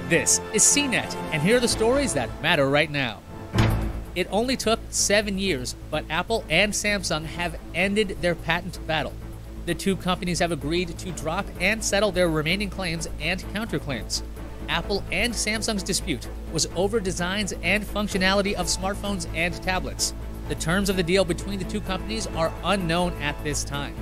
This is CNET, and here are the stories that matter right now. It only took 7 years, but Apple and Samsung have ended their patent battle. The two companies have agreed to drop and settle their remaining claims and counterclaims. Apple and Samsung's dispute was over designs and functionality of smartphones and tablets. The terms of the deal between the two companies are unknown at this time.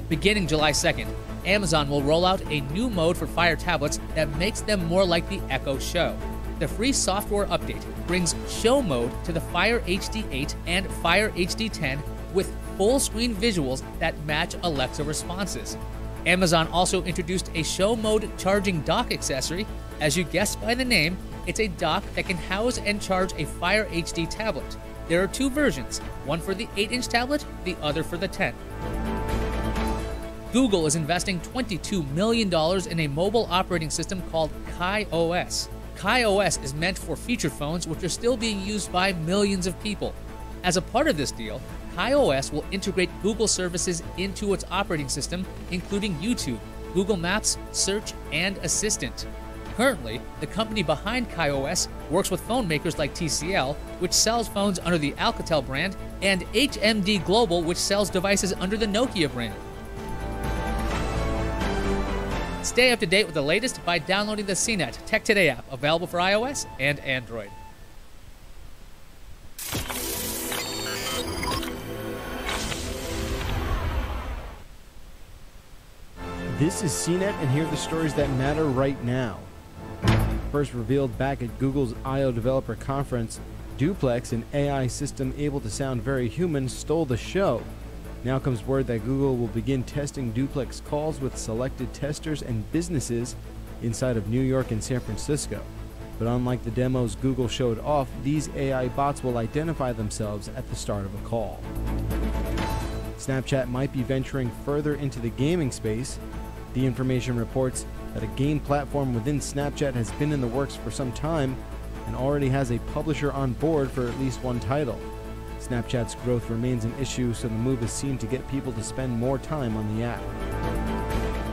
Beginning July 2nd, Amazon will roll out a new mode for Fire tablets that makes them more like the Echo Show. The free software update brings Show mode to the Fire HD 8 and Fire HD 10 with full-screen visuals that match Alexa responses. Amazon also introduced a Show mode charging dock accessory. As you guessed by the name, it's a dock that can house and charge a Fire HD tablet. There are two versions, one for the 8-inch tablet, the other for the 10. Google is investing $22 million in a mobile operating system called KaiOS. KaiOS is meant for feature phones, which are still being used by millions of people. As a part of this deal, KaiOS will integrate Google services into its operating system, including YouTube, Google Maps, Search, and Assistant. Currently, the company behind KaiOS works with phone makers like TCL, which sells phones under the Alcatel brand, and HMD Global, which sells devices under the Nokia brand. Stay up to date with the latest by downloading the CNET Tech Today app, available for iOS and Android. This is CNET, and here are the stories that matter right now. First revealed back at Google's I/O Developer Conference, Duplex, an AI system able to sound very human, stole the show. Now comes word that Google will begin testing Duplex calls with selected testers and businesses inside of New York and San Francisco. But unlike the demos Google showed off, these AI bots will identify themselves at the start of a call. Snapchat might be venturing further into the gaming space. The information reports that a game platform within Snapchat has been in the works for some time and already has a publisher on board for at least one title. Snapchat's growth remains an issue, so the move is seen to get people to spend more time on the app.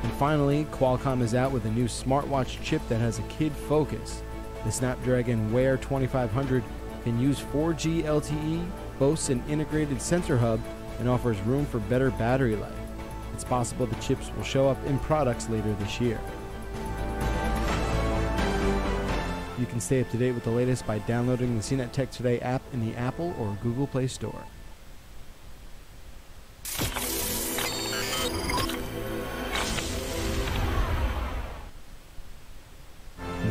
And finally, Qualcomm is out with a new smartwatch chip that has a kid focus. The Snapdragon Wear 2500 can use 4G LTE, boasts an integrated sensor hub, and offers room for better battery life. It's possible the chips will show up in products later this year. You can stay up to date with the latest by downloading the CNET Tech Today app in the Apple or Google Play Store.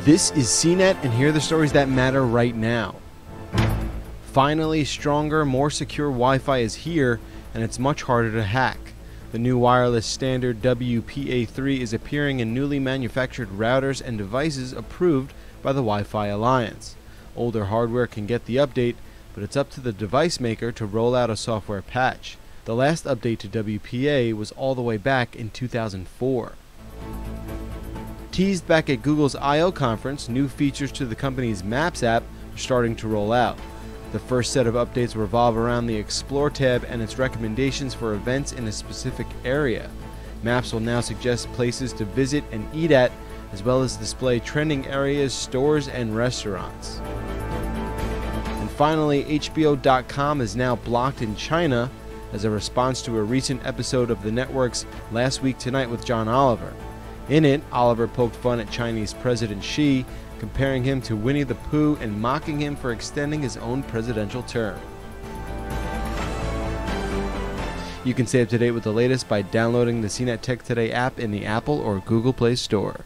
This is CNET, and here are the stories that matter right now. Finally, stronger, more secure Wi-Fi is here, and it's much harder to hack. The new wireless standard WPA3 is appearing in newly manufactured routers and devices approved by the Wi-Fi Alliance. Older hardware can get the update, but it's up to the device maker to roll out a software patch. The last update to WPA was all the way back in 2004. Teased back at Google's I/O conference, new features to the company's Maps app are starting to roll out. The first set of updates revolve around the Explore tab and its recommendations for events in a specific area. Maps will now suggest places to visit and eat at, as well as display trending areas, stores, and restaurants. And finally, HBO.com is now blocked in China as a response to a recent episode of the network's Last Week Tonight with John Oliver. In it, Oliver poked fun at Chinese President Xi, comparing him to Winnie the Pooh and mocking him for extending his own presidential term. You can stay up to date with the latest by downloading the CNET Tech Today app in the Apple or Google Play Store.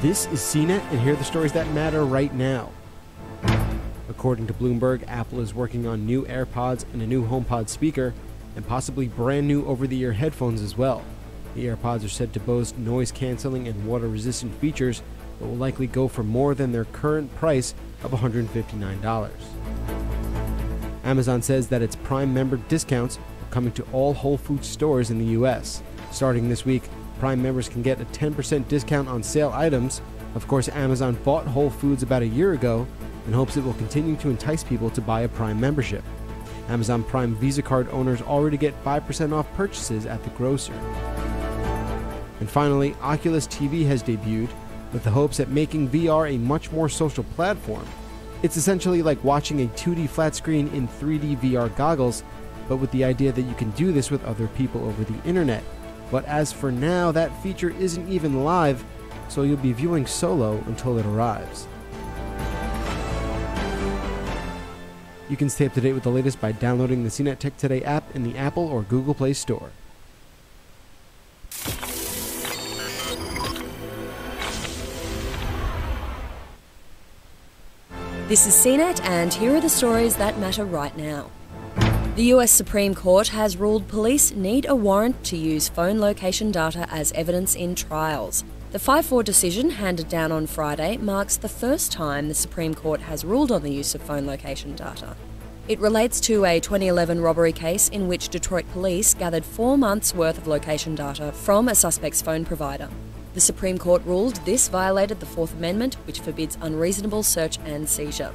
This is CNET, and here are the stories that matter right now. According to Bloomberg, Apple is working on new AirPods and a new HomePod speaker, and possibly brand new over-the-ear headphones as well. The AirPods are said to boast noise-canceling and water-resistant features, but will likely go for more than their current price of $159. Amazon says that its Prime member discounts are coming to all Whole Foods stores in the US. Starting this week, Prime members can get a 10% discount on sale items. Of course, Amazon bought Whole Foods about a year ago and hopes it will continue to entice people to buy a Prime membership. Amazon Prime Visa card owners already get 5% off purchases at the grocer. And finally, Oculus TV has debuted with the hopes at making VR a much more social platform. It's essentially like watching a 2D flat screen in 3D VR goggles, but with the idea that you can do this with other people over the internet. But as for now, that feature isn't even live, so you'll be viewing solo until it arrives. You can stay up to date with the latest by downloading the CNET Tech Today app in the Apple or Google Play Store. This is CNET, and here are the stories that matter right now. The US Supreme Court has ruled police need a warrant to use phone location data as evidence in trials. The 5-4 decision handed down on Friday marks the first time the Supreme Court has ruled on the use of phone location data. It relates to a 2011 robbery case in which Detroit police gathered 4 months' worth of location data from a suspect's phone provider. The Supreme Court ruled this violated the Fourth Amendment, which forbids unreasonable search and seizure.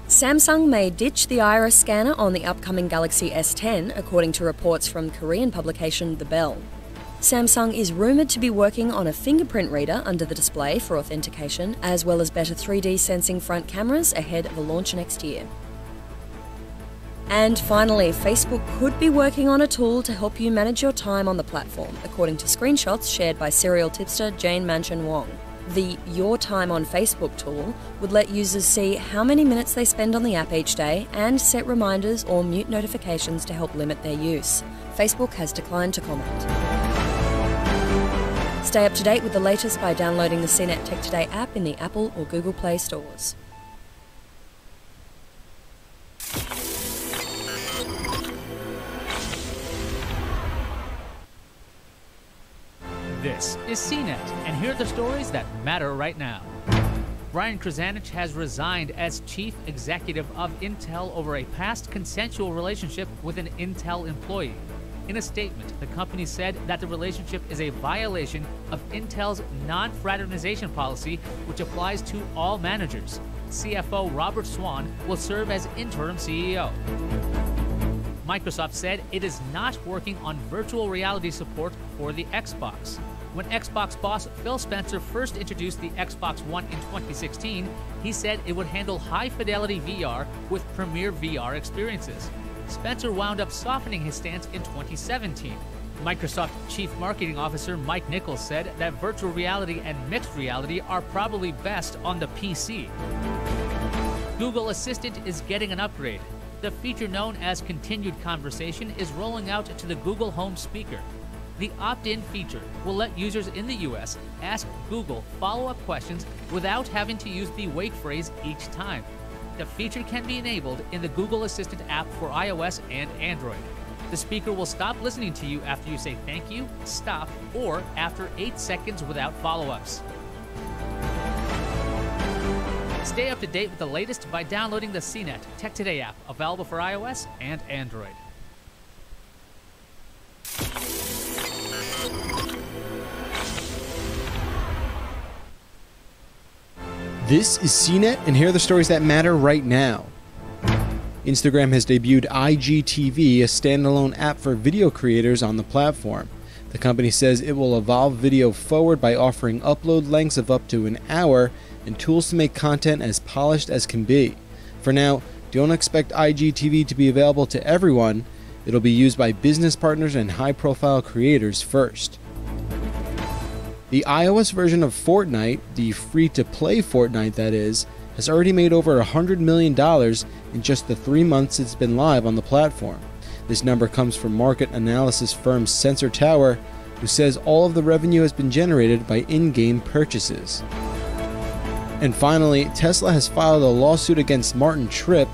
Samsung may ditch the iris scanner on the upcoming Galaxy S10, according to reports from Korean publication The Bell. Samsung is rumoured to be working on a fingerprint reader under the display for authentication, as well as better 3D sensing front cameras ahead of a launch next year. And finally, Facebook could be working on a tool to help you manage your time on the platform, according to screenshots shared by serial tipster Jane Manchin Wong. The Your Time on Facebook tool would let users see how many minutes they spend on the app each day and set reminders or mute notifications to help limit their use. Facebook has declined to comment. Stay up to date with the latest by downloading the CNET Tech Today app in the Apple or Google Play stores. This is CNET, and here are the stories that matter right now. Brian Krzanich has resigned as chief executive of Intel over a past consensual relationship with an Intel employee. In a statement, the company said that the relationship is a violation of Intel's non-fraternization policy, which applies to all managers. CFO Robert Swan will serve as interim CEO. Microsoft said it is not working on virtual reality support for the Xbox. When Xbox boss Phil Spencer first introduced the Xbox One in 2016, he said it would handle high-fidelity VR with premier VR experiences. Spencer wound up softening his stance in 2017. Microsoft Chief Marketing Officer Mike Nichols said that virtual reality and mixed reality are probably best on the PC. Google Assistant is getting an upgrade. The feature known as Continued Conversation is rolling out to the Google Home speaker. The opt-in feature will let users in the US ask Google follow-up questions without having to use the wait phrase each time. The feature can be enabled in the Google Assistant app for iOS and Android. The speaker will stop listening to you after you say thank you, stop, or after 8 seconds without follow-ups. Stay up to date with the latest by downloading the CNET Tech Today app, available for iOS and Android. This is CNET, and here are the stories that matter right now. Instagram has debuted IGTV, a standalone app for video creators on the platform. The company says it will evolve video forward by offering upload lengths of up to an hour and tools to make content as polished as can be. For now, don't expect IGTV to be available to everyone. It'll be used by business partners and high-profile creators first. The iOS version of Fortnite, the free-to-play Fortnite that is, has already made over $100 million in just the 3 months it's been live on the platform. This number comes from market analysis firm Sensor Tower, who says all of the revenue has been generated by in-game purchases. And finally, Tesla has filed a lawsuit against Martin Tripp.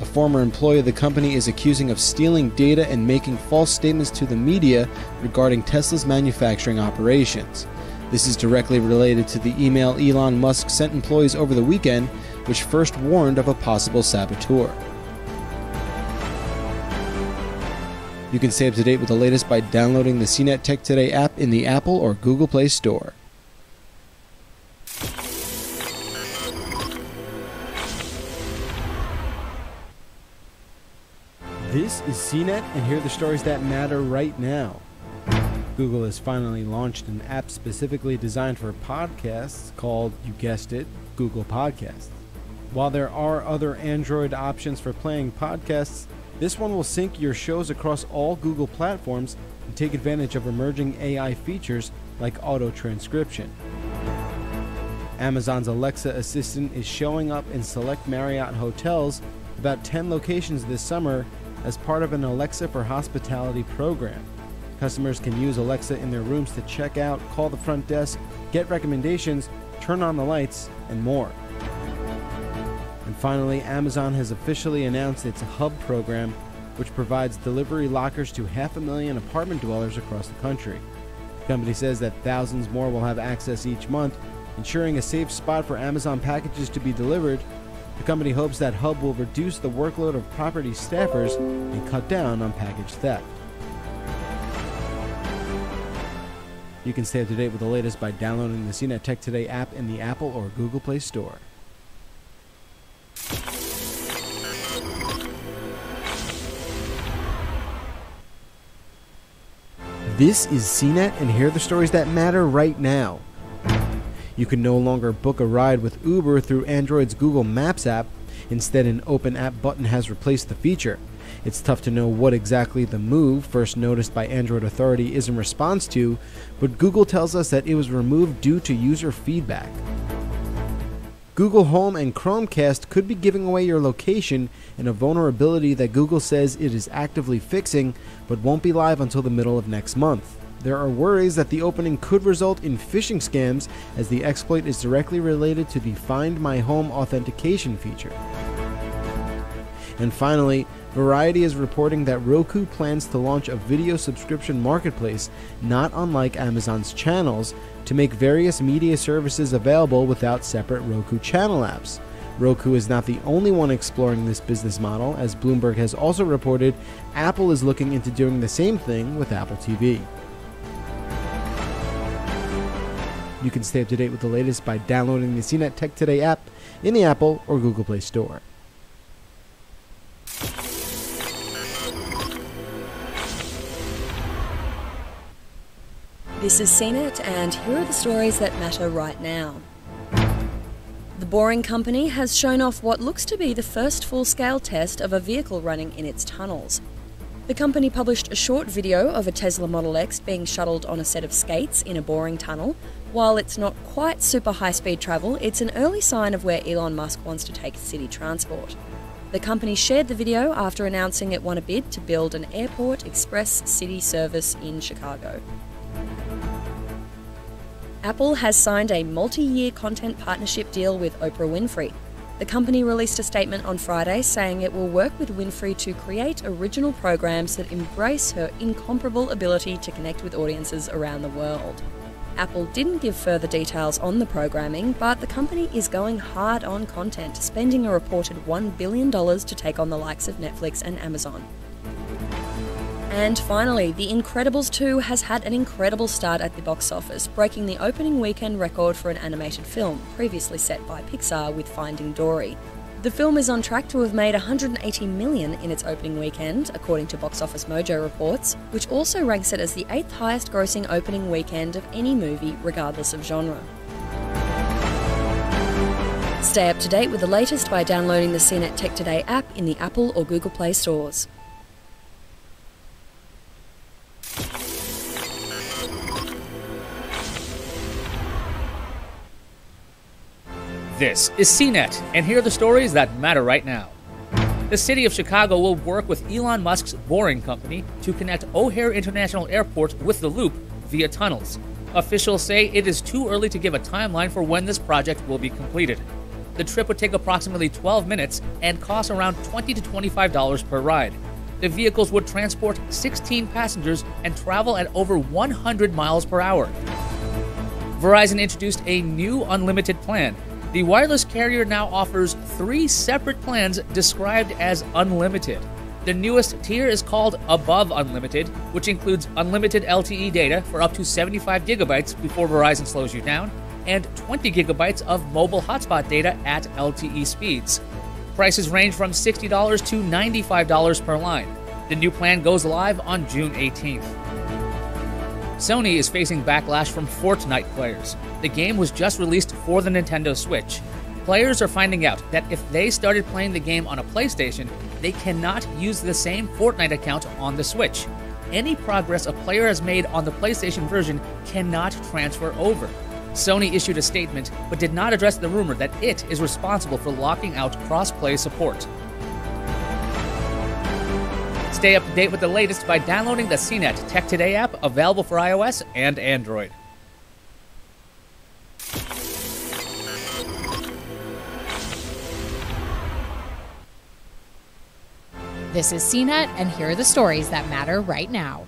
A former employee of the company is accusing of stealing data and making false statements to the media regarding Tesla's manufacturing operations. This is directly related to the email Elon Musk sent employees over the weekend, which first warned of a possible saboteur. You can stay up to date with the latest by downloading the CNET Tech Today app in the Apple or Google Play Store. This is CNET, and here are the stories that matter right now. Google has finally launched an app specifically designed for podcasts called, you guessed it, Google Podcasts. While there are other Android options for playing podcasts, this one will sync your shows across all Google platforms and take advantage of emerging AI features like auto-transcription. Amazon's Alexa assistant is showing up in select Marriott hotels, about 10 locations this summer, as part of an Alexa for Hospitality program. Customers can use Alexa in their rooms to check out, call the front desk, get recommendations, turn on the lights, and more. And finally, Amazon has officially announced its Hub program, which provides delivery lockers to 500,000 apartment dwellers across the country. The company says that thousands more will have access each month, ensuring a safe spot for Amazon packages to be delivered. The company hopes that Hub will reduce the workload of property staffers and cut down on package theft. You can stay up to date with the latest by downloading the CNET Tech Today app in the Apple or Google Play Store. This is CNET, and here are the stories that matter right now. You can no longer book a ride with Uber through Android's Google Maps app. Instead, an Open App button has replaced the feature. It's tough to know what exactly the move, first noticed by Android Authority, is in response to, but Google tells us that it was removed due to user feedback. Google Home and Chromecast could be giving away your location in a vulnerability that Google says it is actively fixing, but won't be live until the middle of next month. There are worries that the opening could result in phishing scams, as the exploit is directly related to the Find My Home authentication feature. And finally, Variety is reporting that Roku plans to launch a video subscription marketplace, not unlike Amazon's channels, to make various media services available without separate Roku channel apps. Roku is not the only one exploring this business model, as Bloomberg has also reported Apple is looking into doing the same thing with Apple TV. You can stay up to date with the latest by downloading the CNET Tech Today app in the Apple or Google Play Store. This is CNET, and here are the stories that matter right now. The Boring Company has shown off what looks to be the first full-scale test of a vehicle running in its tunnels. The company published a short video of a Tesla Model X being shuttled on a set of skates in a boring tunnel. While it's not quite super high-speed travel, it's an early sign of where Elon Musk wants to take city transport. The company shared the video after announcing it won a bid to build an airport express city service in Chicago. Apple has signed a multi-year content partnership deal with Oprah Winfrey. The company released a statement on Friday saying it will work with Winfrey to create original programs that embrace her incomparable ability to connect with audiences around the world. Apple didn't give further details on the programming, but the company is going hard on content, spending a reported $1 billion to take on the likes of Netflix and Amazon. And finally, The Incredibles 2 has had an incredible start at the box office, breaking the opening weekend record for an animated film, previously set by Pixar with Finding Dory. The film is on track to have made $180 million in its opening weekend, according to Box Office Mojo reports, which also ranks it as the 8th highest grossing opening weekend of any movie, regardless of genre. Stay up to date with the latest by downloading the CNET Tech Today app in the Apple or Google Play stores. This is CNET, and here are the stories that matter right now. The city of Chicago will work with Elon Musk's Boring Company to connect O'Hare International Airport with the Loop via tunnels. Officials say it is too early to give a timeline for when this project will be completed. The trip would take approximately 12 minutes and cost around $20 to $25 per ride. The vehicles would transport 16 passengers and travel at over 100 miles per hour. Verizon introduced a new unlimited plan. The wireless carrier now offers 3 separate plans described as unlimited. The newest tier is called Above Unlimited, which includes unlimited LTE data for up to 75 gigabytes before Verizon slows you down, and 20 gigabytes of mobile hotspot data at LTE speeds. Prices range from $60 to $95 per line. The new plan goes live on June 18th. Sony is facing backlash from Fortnite players. The game was just released for the Nintendo Switch. Players are finding out that if they started playing the game on a PlayStation, they cannot use the same Fortnite account on the Switch. Any progress a player has made on the PlayStation version cannot transfer over. Sony issued a statement, but did not address the rumor that it is responsible for locking out cross-play support. Stay up to date with the latest by downloading the CNET Tech Today app, available for iOS and Android. This is CNET, and here are the stories that matter right now.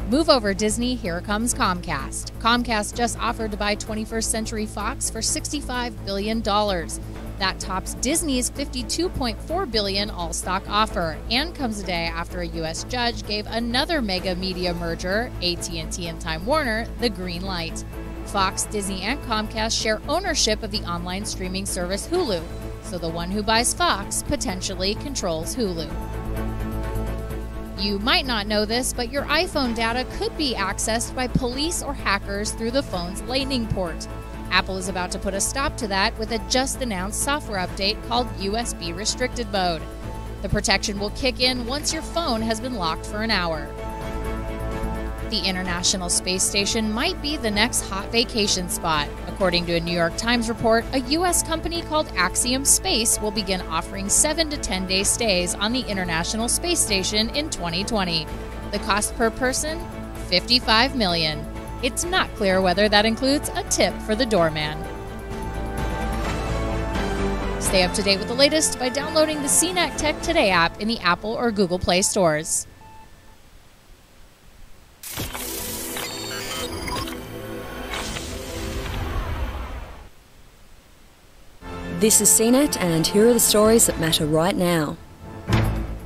Move over, Disney, here comes Comcast. Comcast just offered to buy 21st Century Fox for $65 billion. That tops Disney's $52.4 billion all-stock offer, and comes a day after a U.S. judge gave another mega media merger, AT&T and Time Warner, the green light. Fox, Disney, and Comcast share ownership of the online streaming service Hulu, so the one who buys Fox potentially controls Hulu. You might not know this, but your iPhone data could be accessed by police or hackers through the phone's Lightning port. Apple is about to put a stop to that with a just-announced software update called USB Restricted Mode. The protection will kick in once your phone has been locked for an hour. The International Space Station might be the next hot vacation spot. According to a New York Times report, a U.S. company called Axiom Space will begin offering 7 to 10-day stays on the International Space Station in 2020. The cost per person? $55 million. It's not clear whether that includes a tip for the doorman. Stay up to date with the latest by downloading the CNET Tech Today app in the Apple or Google Play stores. This is CNET, and here are the stories that matter right now.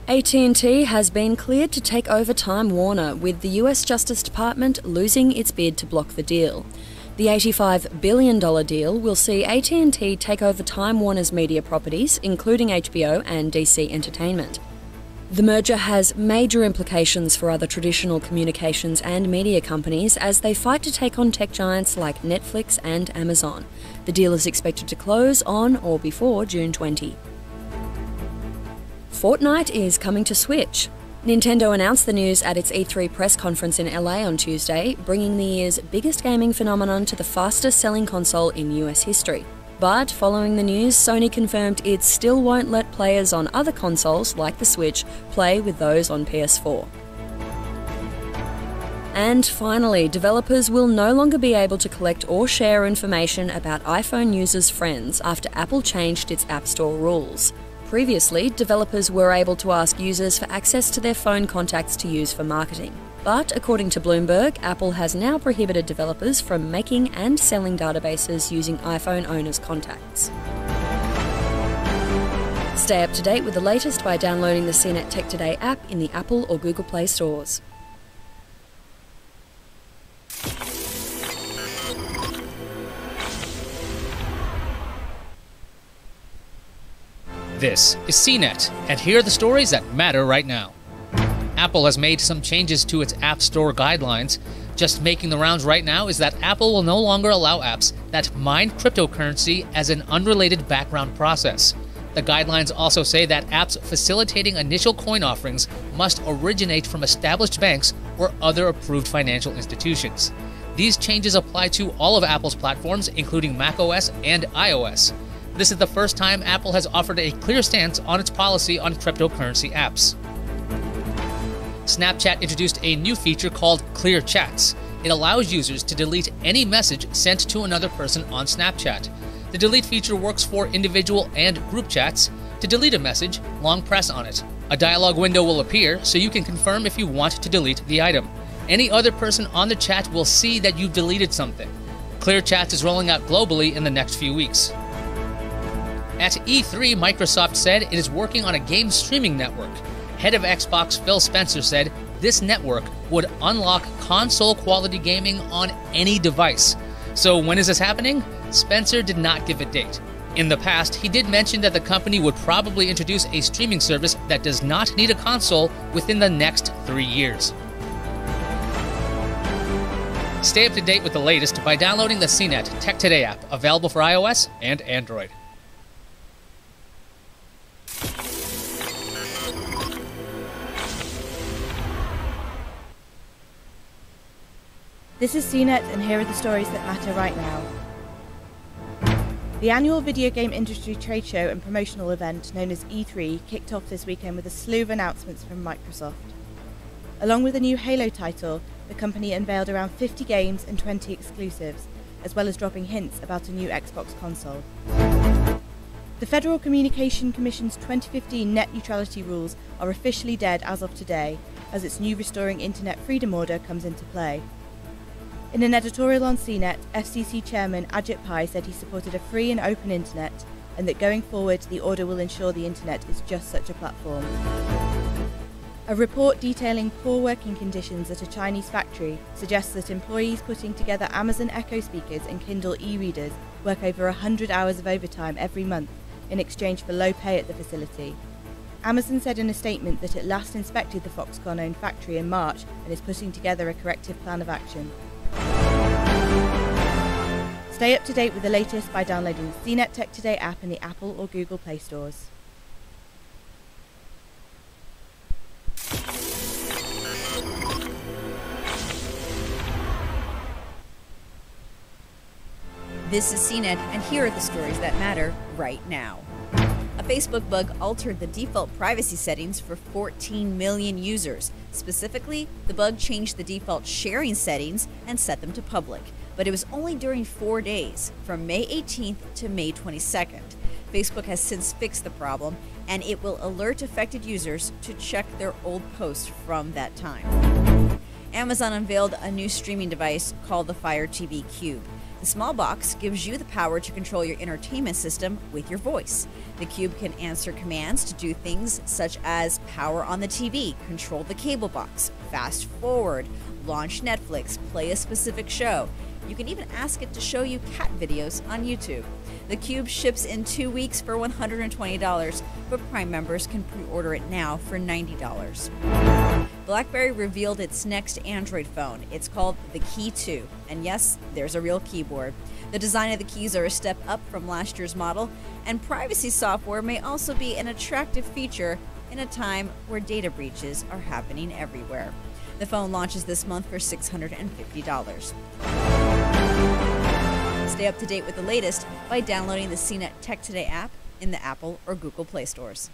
AT&T has been cleared to take over Time Warner, with the US Justice Department losing its bid to block the deal. The $85 billion deal will see AT&T take over Time Warner's media properties, including HBO and DC Entertainment. The merger has major implications for other traditional communications and media companies as they fight to take on tech giants like Netflix and Amazon. The deal is expected to close on or before June 20. Fortnite is coming to Switch. Nintendo announced the news at its E3 press conference in LA on Tuesday, bringing the year's biggest gaming phenomenon to the fastest-selling console in US history. But following the news, Sony confirmed it still won't let players on other consoles, like the Switch, play with those on PS4. And finally, developers will no longer be able to collect or share information about iPhone users' friends after Apple changed its App Store rules. Previously, developers were able to ask users for access to their phone contacts to use for marketing. But according to Bloomberg, Apple has now prohibited developers from making and selling databases using iPhone owners' contacts. Stay up to date with the latest by downloading the CNET Tech Today app in the Apple or Google Play stores. This is CNET, and here are the stories that matter right now. Apple has made some changes to its App Store guidelines. Just making the rounds right now is that Apple will no longer allow apps that mine cryptocurrency as an unrelated background process. The guidelines also say that apps facilitating initial coin offerings must originate from established banks or other approved financial institutions. These changes apply to all of Apple's platforms, including macOS and iOS. This is the first time Apple has offered a clear stance on its policy on cryptocurrency apps. Snapchat introduced a new feature called Clear Chats. It allows users to delete any message sent to another person on Snapchat. The delete feature works for individual and group chats. To delete a message, long press on it. A dialog window will appear so you can confirm if you want to delete the item. Any other person on the chat will see that you've deleted something. Clear Chats is rolling out globally in the next few weeks. At E3, Microsoft said it is working on a game streaming network. Head of Xbox Phil Spencer said this network would unlock console-quality gaming on any device. So when is this happening? Spencer did not give a date. In the past, he did mention that the company would probably introduce a streaming service that does not need a console within the next 3 years. Stay up to date with the latest by downloading the CNET Tech Today app, available for iOS and Android. This is CNET, and here are the stories that matter right now. The annual video game industry trade show and promotional event known as E3 kicked off this weekend with a slew of announcements from Microsoft. Along with a new Halo title, the company unveiled around 50 games and 20 exclusives, as well as dropping hints about a new Xbox console. The Federal Communication Commission's 2015 net neutrality rules are officially dead as of today, as its new Restoring Internet Freedom Order comes into play. In an editorial on CNET, FCC Chairman Ajit Pai said he supported a free and open internet, and that going forward the order will ensure the internet is just such a platform. A report detailing poor working conditions at a Chinese factory suggests that employees putting together Amazon Echo speakers and Kindle e-readers work over 100 hours of overtime every month in exchange for low pay at the facility. Amazon said in a statement that it last inspected the Foxconn-owned factory in March and is putting together a corrective plan of action. Stay up to date with the latest by downloading the CNET Tech Today app in the Apple or Google Play stores. This is CNET, and here are the stories that matter right now. A Facebook bug altered the default privacy settings for 14 million users. Specifically, the bug changed the default sharing settings and set them to public. But it was only during 4 days, from May 18th to May 22nd. Facebook has since fixed the problem, and it will alert affected users to check their old posts from that time. Amazon unveiled a new streaming device called the Fire TV Cube. The small box gives you the power to control your entertainment system with your voice. The Cube can answer commands to do things such as power on the TV, control the cable box, fast forward, launch Netflix, play a specific show. You can even ask it to show you cat videos on YouTube. The Cube ships in 2 weeks for $120, but Prime members can pre-order it now for $90. BlackBerry revealed its next Android phone. It's called the Key 2, and yes, there's a real keyboard. The design of the keys are a step up from last year's model, and privacy software may also be an attractive feature in a time where data breaches are happening everywhere. The phone launches this month for $650. Stay up to date with the latest by downloading the CNET Tech Today app in the Apple or Google Play stores.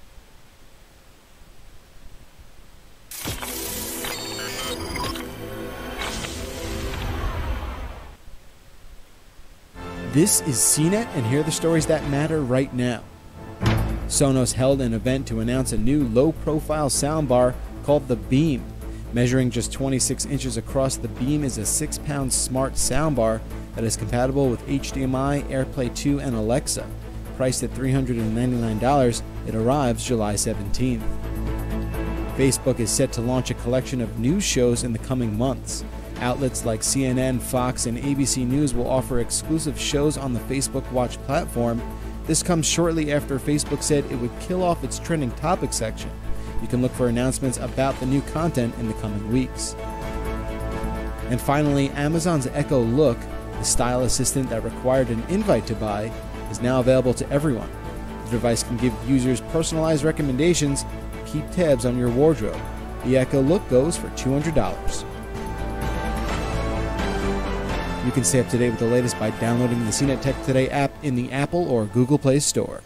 This is CNET, and here are the stories that matter right now. Sonos held an event to announce a new low-profile soundbar called the Beam. Measuring just 26 inches across, the Beam is a 6-pound smart soundbar that is compatible with HDMI, AirPlay 2, and Alexa. Priced at $399, it arrives July 17th. Facebook is set to launch a collection of news shows in the coming months. Outlets like CNN, Fox, and ABC News will offer exclusive shows on the Facebook Watch platform. This comes shortly after Facebook said it would kill off its trending topics section. You can look for announcements about the new content in the coming weeks. And finally, Amazon's Echo Look, the style assistant that required an invite to buy, is now available to everyone. The device can give users personalized recommendations and keep tabs on your wardrobe. The Echo Look goes for $200. You can stay up to date with the latest by downloading the CNET Tech Today app in the Apple or Google Play store.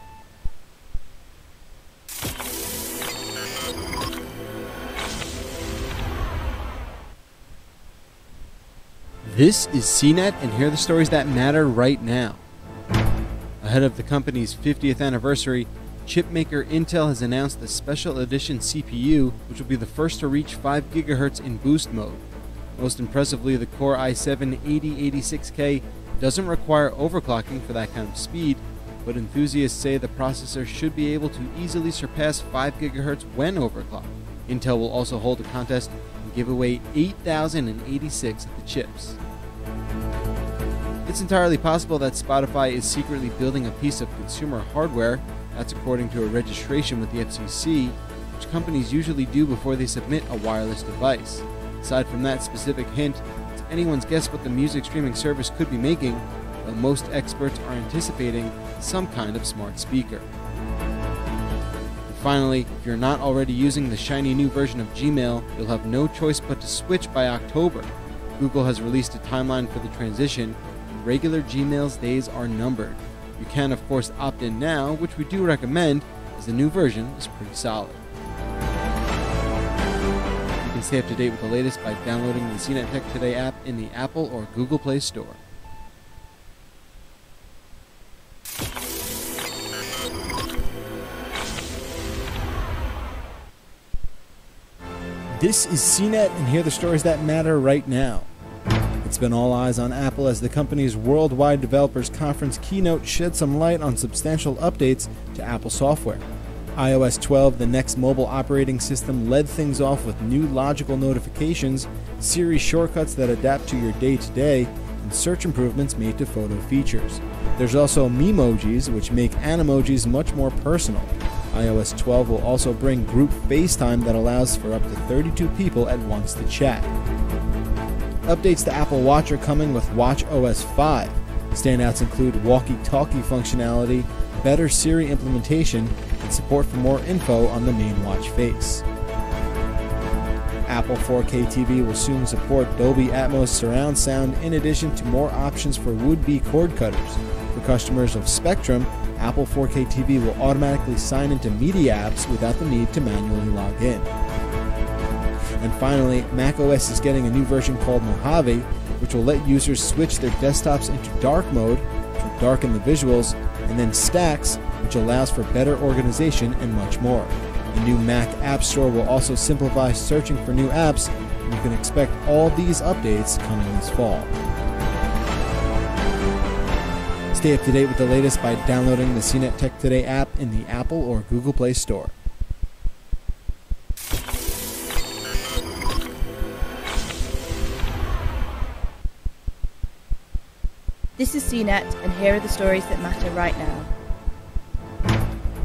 This is CNET, and here are the stories that matter right now. Ahead of the company's 50th anniversary, chipmaker Intel has announced the Special Edition CPU, which will be the first to reach 5 GHz in boost mode. Most impressively, the Core i7-8086K doesn't require overclocking for that kind of speed, but enthusiasts say the processor should be able to easily surpass 5 GHz when overclocked. Intel will also hold a contest and give away 8,086 of the chips. It's It's entirely possible that Spotify is secretly building a piece of consumer hardware. That's according to a registration with the FCC, which companies usually do before they submit a wireless device. Aside from that specific hint, it's anyone's guess what the music streaming service could be making, though most experts are anticipating some kind of smart speaker. And finally, if you're not already using the shiny new version of Gmail, you'll have no choice but to switch by October. Google has released a timeline for the transition, and regular Gmail's days are numbered. You can, of course, opt in now, which we do recommend, as the new version is pretty solid. You can stay up to date with the latest by downloading the CNET Tech Today app in the Apple or Google Play Store. This is CNET, and here are the stories that matter right now. It's been all eyes on Apple as the company's Worldwide Developers Conference keynote shed some light on substantial updates to Apple software. iOS 12, the next mobile operating system, led things off with new logical notifications, Siri shortcuts that adapt to your day-to-day, and search improvements made to photo features. There's also Memojis, which make Animojis much more personal. iOS 12 will also bring group FaceTime that allows for up to 32 people at once to chat. Updates to Apple Watch are coming with watchOS 5. Standouts include walkie-talkie functionality, better Siri implementation, and support for more info on the main watch face. Apple 4K TV will soon support Dolby Atmos surround sound in addition to more options for would-be cord cutters. For customers of Spectrum, Apple 4K TV will automatically sign into media apps without the need to manually log in. And finally, macOS is getting a new version called Mojave, which will let users switch their desktops into dark mode, which will darken the visuals, and then Stacks, which allows for better organization and much more. The new Mac App Store will also simplify searching for new apps, and you can expect all these updates coming this fall. Stay up to date with the latest by downloading the CNET Tech Today app in the Apple or Google Play Store. This is CNET, and here are the stories that matter right now.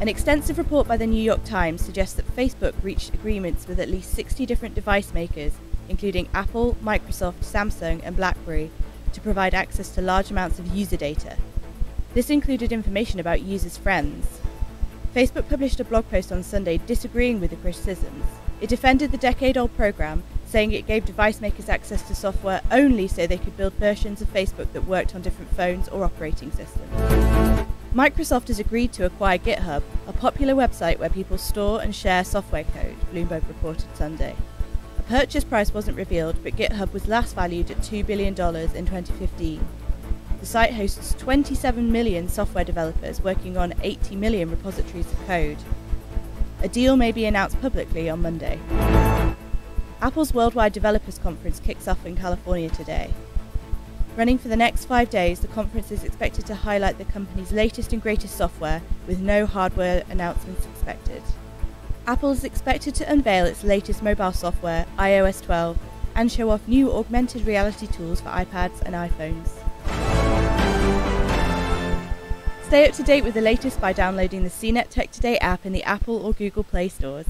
An extensive report by the New York Times suggests that Facebook reached agreements with at least 60 different device makers, including Apple, Microsoft, Samsung, and BlackBerry, to provide access to large amounts of user data. This included information about users' friends. Facebook published a blog post on Sunday disagreeing with the criticisms. It defended the decade-old program, saying it gave device makers access to software only so they could build versions of Facebook that worked on different phones or operating systems. Microsoft has agreed to acquire GitHub, a popular website where people store and share software code, Bloomberg reported Sunday. A purchase price wasn't revealed, but GitHub was last valued at $2 billion in 2015. The site hosts 27 million software developers working on 80 million repositories of code. A deal may be announced publicly on Monday. Apple's Worldwide Developers Conference kicks off in California today. Running for the next 5 days, the conference is expected to highlight the company's latest and greatest software, with no hardware announcements expected. Apple is expected to unveil its latest mobile software, iOS 12, and show off new augmented reality tools for iPads and iPhones. Stay up to date with the latest by downloading the CNET Tech Today app in the Apple or Google Play stores.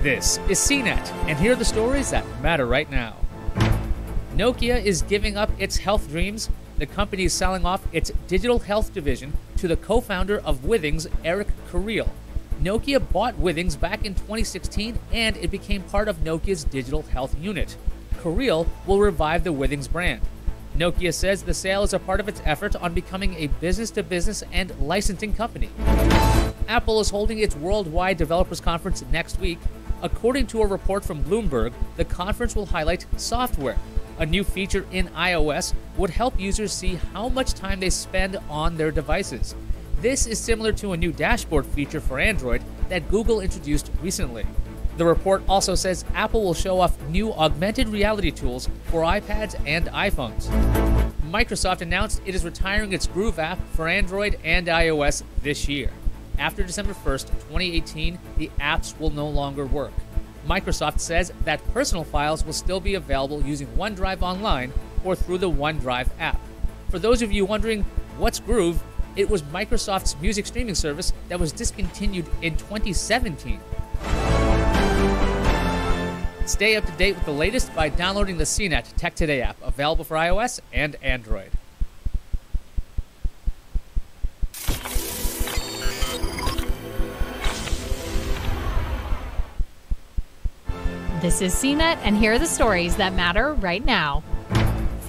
This is CNET, and here are the stories that matter right now. Nokia is giving up its health dreams. The company is selling off its digital health division to the co-founder of Withings, Eric Carreel. Nokia bought Withings back in 2016, and it became part of Nokia's digital health unit. Carreel will revive the Withings brand. Nokia says the sale is a part of its effort on becoming a business-to-business and licensing company. Apple is holding its Worldwide Developers Conference next week. According to a report from Bloomberg, the conference will highlight software. A new feature in iOS would help users see how much time they spend on their devices. This is similar to a new dashboard feature for Android that Google introduced recently. The report also says Apple will show off new augmented reality tools for iPads and iPhones. Microsoft announced it is retiring its Groove app for Android and iOS this year. after December 1st, 2018, the apps will no longer work. Microsoft says that personal files will still be available using OneDrive Online or through the OneDrive app. For those of you wondering, what's Groove? It was Microsoft's music streaming service that was discontinued in 2017. Stay up to date with the latest by downloading the CNET Tech Today app, available for iOS and Android. This is CNET, and here are the stories that matter right now.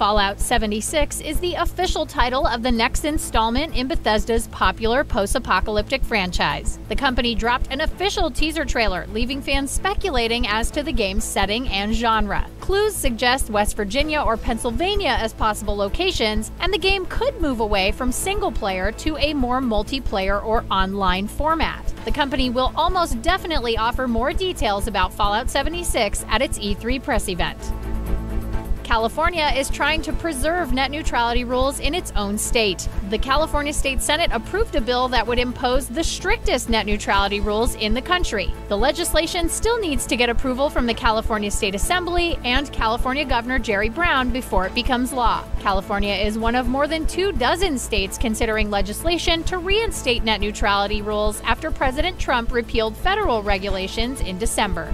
Fallout 76 is the official title of the next installment in Bethesda's popular post-apocalyptic franchise. The company dropped an official teaser trailer, leaving fans speculating as to the game's setting and genre. Clues suggest West Virginia or Pennsylvania as possible locations, and the game could move away from single-player to a more multiplayer or online format. The company will almost definitely offer more details about Fallout 76 at its E3 press event. California is trying to preserve net neutrality rules in its own state. The California State Senate approved a bill that would impose the strictest net neutrality rules in the country. The legislation still needs to get approval from the California State Assembly and California Governor Jerry Brown before it becomes law. California is one of more than 24 states considering legislation to reinstate net neutrality rules after President Trump repealed federal regulations in December.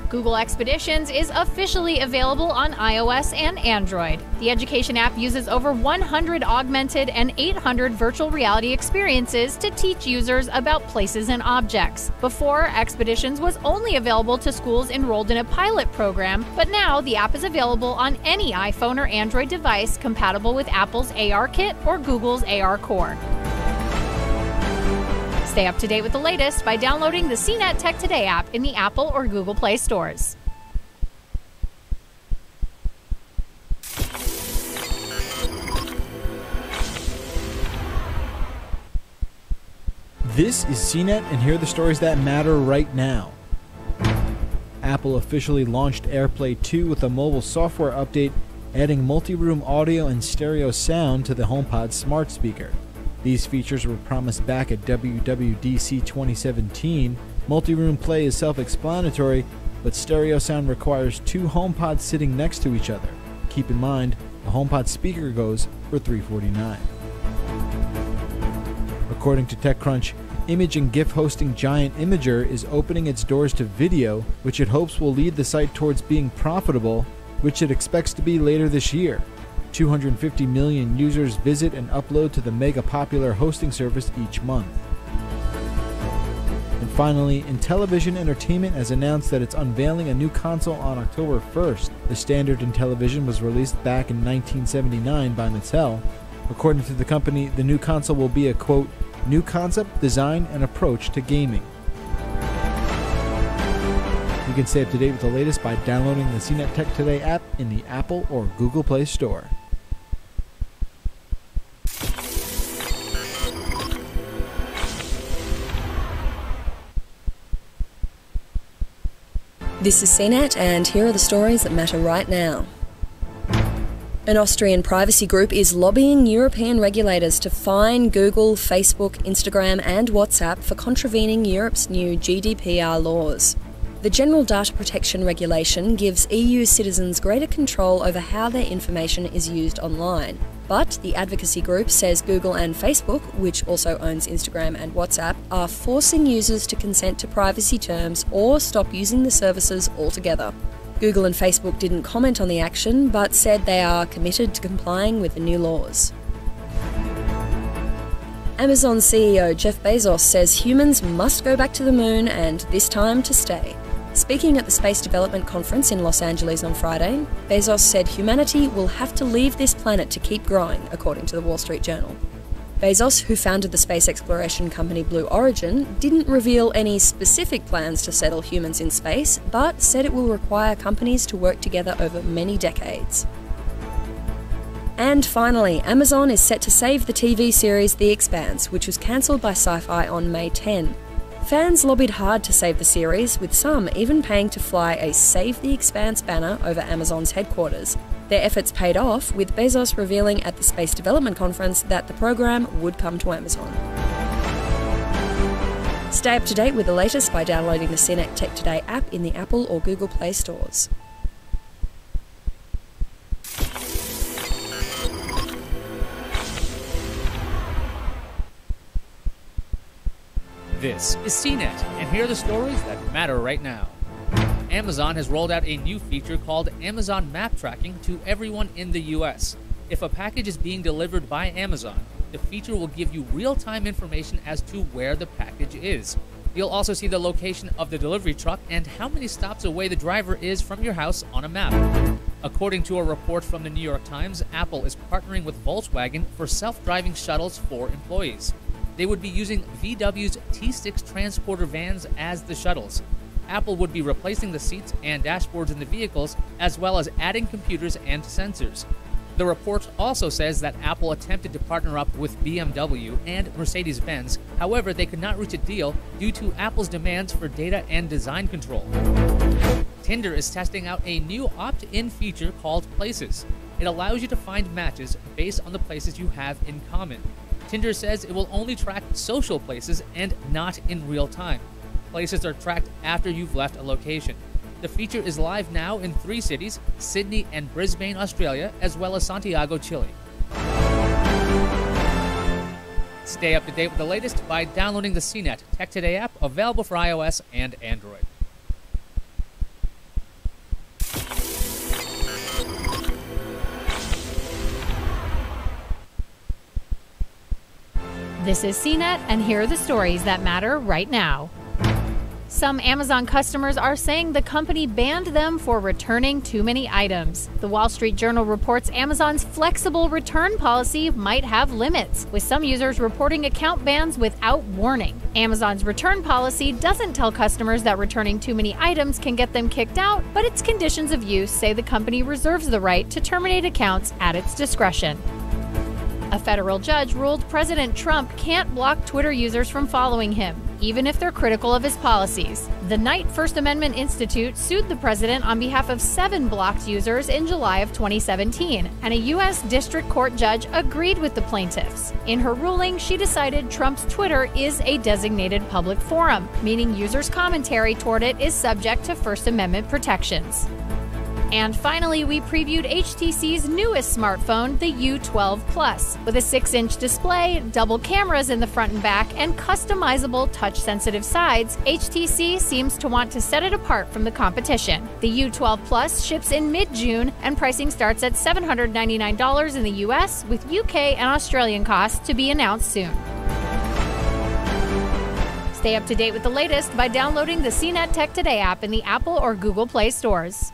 Google Expeditions is officially available on iOS and Android. The education app uses over 100 augmented and 800 virtual reality experiences to teach users about places and objects. Before, Expeditions was only available to schools enrolled in a pilot program, but now the app is available on any iPhone or Android device compatible with Apple's AR Kit or Google's AR Core. Stay up to date with the latest by downloading the CNET Tech Today app in the Apple or Google Play stores. This is CNET, and here are the stories that matter right now. Apple officially launched AirPlay 2 with a mobile software update, adding multi-room audio and stereo sound to the HomePod smart speaker. These features were promised back at WWDC 2017. Multi-room play is self-explanatory, but stereo sound requires two HomePods sitting next to each other. Keep in mind, the HomePod speaker goes for $349. According to TechCrunch, image and GIF hosting giant Imager is opening its doors to video, which it hopes will lead the site towards being profitable, which it expects to be later this year. 250 million users visit and upload to the mega-popular hosting service each month. And finally, in television, Entertainment has announced that it's unveiling a new console on October 1st. The standard in television was released back in 1979 by Mattel. According to the company, the new console will be a, quote, new concept, design, and approach to gaming. You can stay up to date with the latest by downloading the CNET Tech Today app in the Apple or Google Play Store. This is CNET, and here are the stories that matter right now. An Austrian privacy group is lobbying European regulators to fine Google, Facebook, Instagram and WhatsApp for contravening Europe's new GDPR laws. The General Data Protection Regulation gives EU citizens greater control over how their information is used online. But the advocacy group says Google and Facebook, which also owns Instagram and WhatsApp, are forcing users to consent to privacy terms or stop using the services altogether. Google and Facebook didn't comment on the action, but said they are committed to complying with the new laws. Amazon CEO Jeff Bezos says humans must go back to the moon, and this time to stay. Speaking at the Space Development Conference in Los Angeles on Friday, Bezos said humanity will have to leave this planet to keep growing, according to the Wall Street Journal. Bezos, who founded the space exploration company Blue Origin, didn't reveal any specific plans to settle humans in space, but said it will require companies to work together over many decades. And finally, Amazon is set to save the TV series The Expanse, which was cancelled by Sci-Fi on May 10. Fans lobbied hard to save the series, with some even paying to fly a Save the Expanse banner over Amazon's headquarters. Their efforts paid off, with Bezos revealing at the Space Development Conference that the program would come to Amazon. Stay up to date with the latest by downloading the CNET Tech Today app in the Apple or Google Play stores. This is CNET, and here are the stories that matter right now. Amazon has rolled out a new feature called Amazon Map Tracking to everyone in the US. If a package is being delivered by Amazon, the feature will give you real-time information as to where the package is. You'll also see the location of the delivery truck and how many stops away the driver is from your house on a map. According to a report from the New York Times, Apple is partnering with Volkswagen for self-driving shuttles for employees. They would be using VW's T6 transporter vans as the shuttles. Apple would be replacing the seats and dashboards in the vehicles, as well as adding computers and sensors. The report also says that Apple attempted to partner up with BMW and Mercedes-Benz, however, they could not reach a deal due to Apple's demands for data and design control. Tinder is testing out a new opt-in feature called Places. It allows you to find matches based on the places you have in common. Tinder says it will only track social places and not in real time. Places are tracked after you've left a location. The feature is live now in 3 cities, Sydney and Brisbane, Australia, as well as Santiago, Chile. Stay up to date with the latest by downloading the CNET Tech Today app, available for iOS and Android. This is CNET, and here are the stories that matter right now. Some Amazon customers are saying the company banned them for returning too many items. The Wall Street Journal reports Amazon's flexible return policy might have limits, with some users reporting account bans without warning. Amazon's return policy doesn't tell customers that returning too many items can get them kicked out, but its conditions of use say the company reserves the right to terminate accounts at its discretion. A federal judge ruled President Trump can't block Twitter users from following him, even if they're critical of his policies. The Knight First Amendment Institute sued the president on behalf of 7 blocked users in July of 2017, and a U.S. District Court judge agreed with the plaintiffs. In her ruling, she decided Trump's Twitter is a designated public forum, meaning users' commentary toward it is subject to First Amendment protections. And finally, we previewed HTC's newest smartphone, the U12 Plus. With a 6-inch display, double cameras in the front and back, and customizable touch-sensitive sides, HTC seems to want to set it apart from the competition. The U12 Plus ships in mid-June, and pricing starts at $799 in the US, with UK and Australian costs to be announced soon. Stay up to date with the latest by downloading the CNET Tech Today app in the Apple or Google Play stores.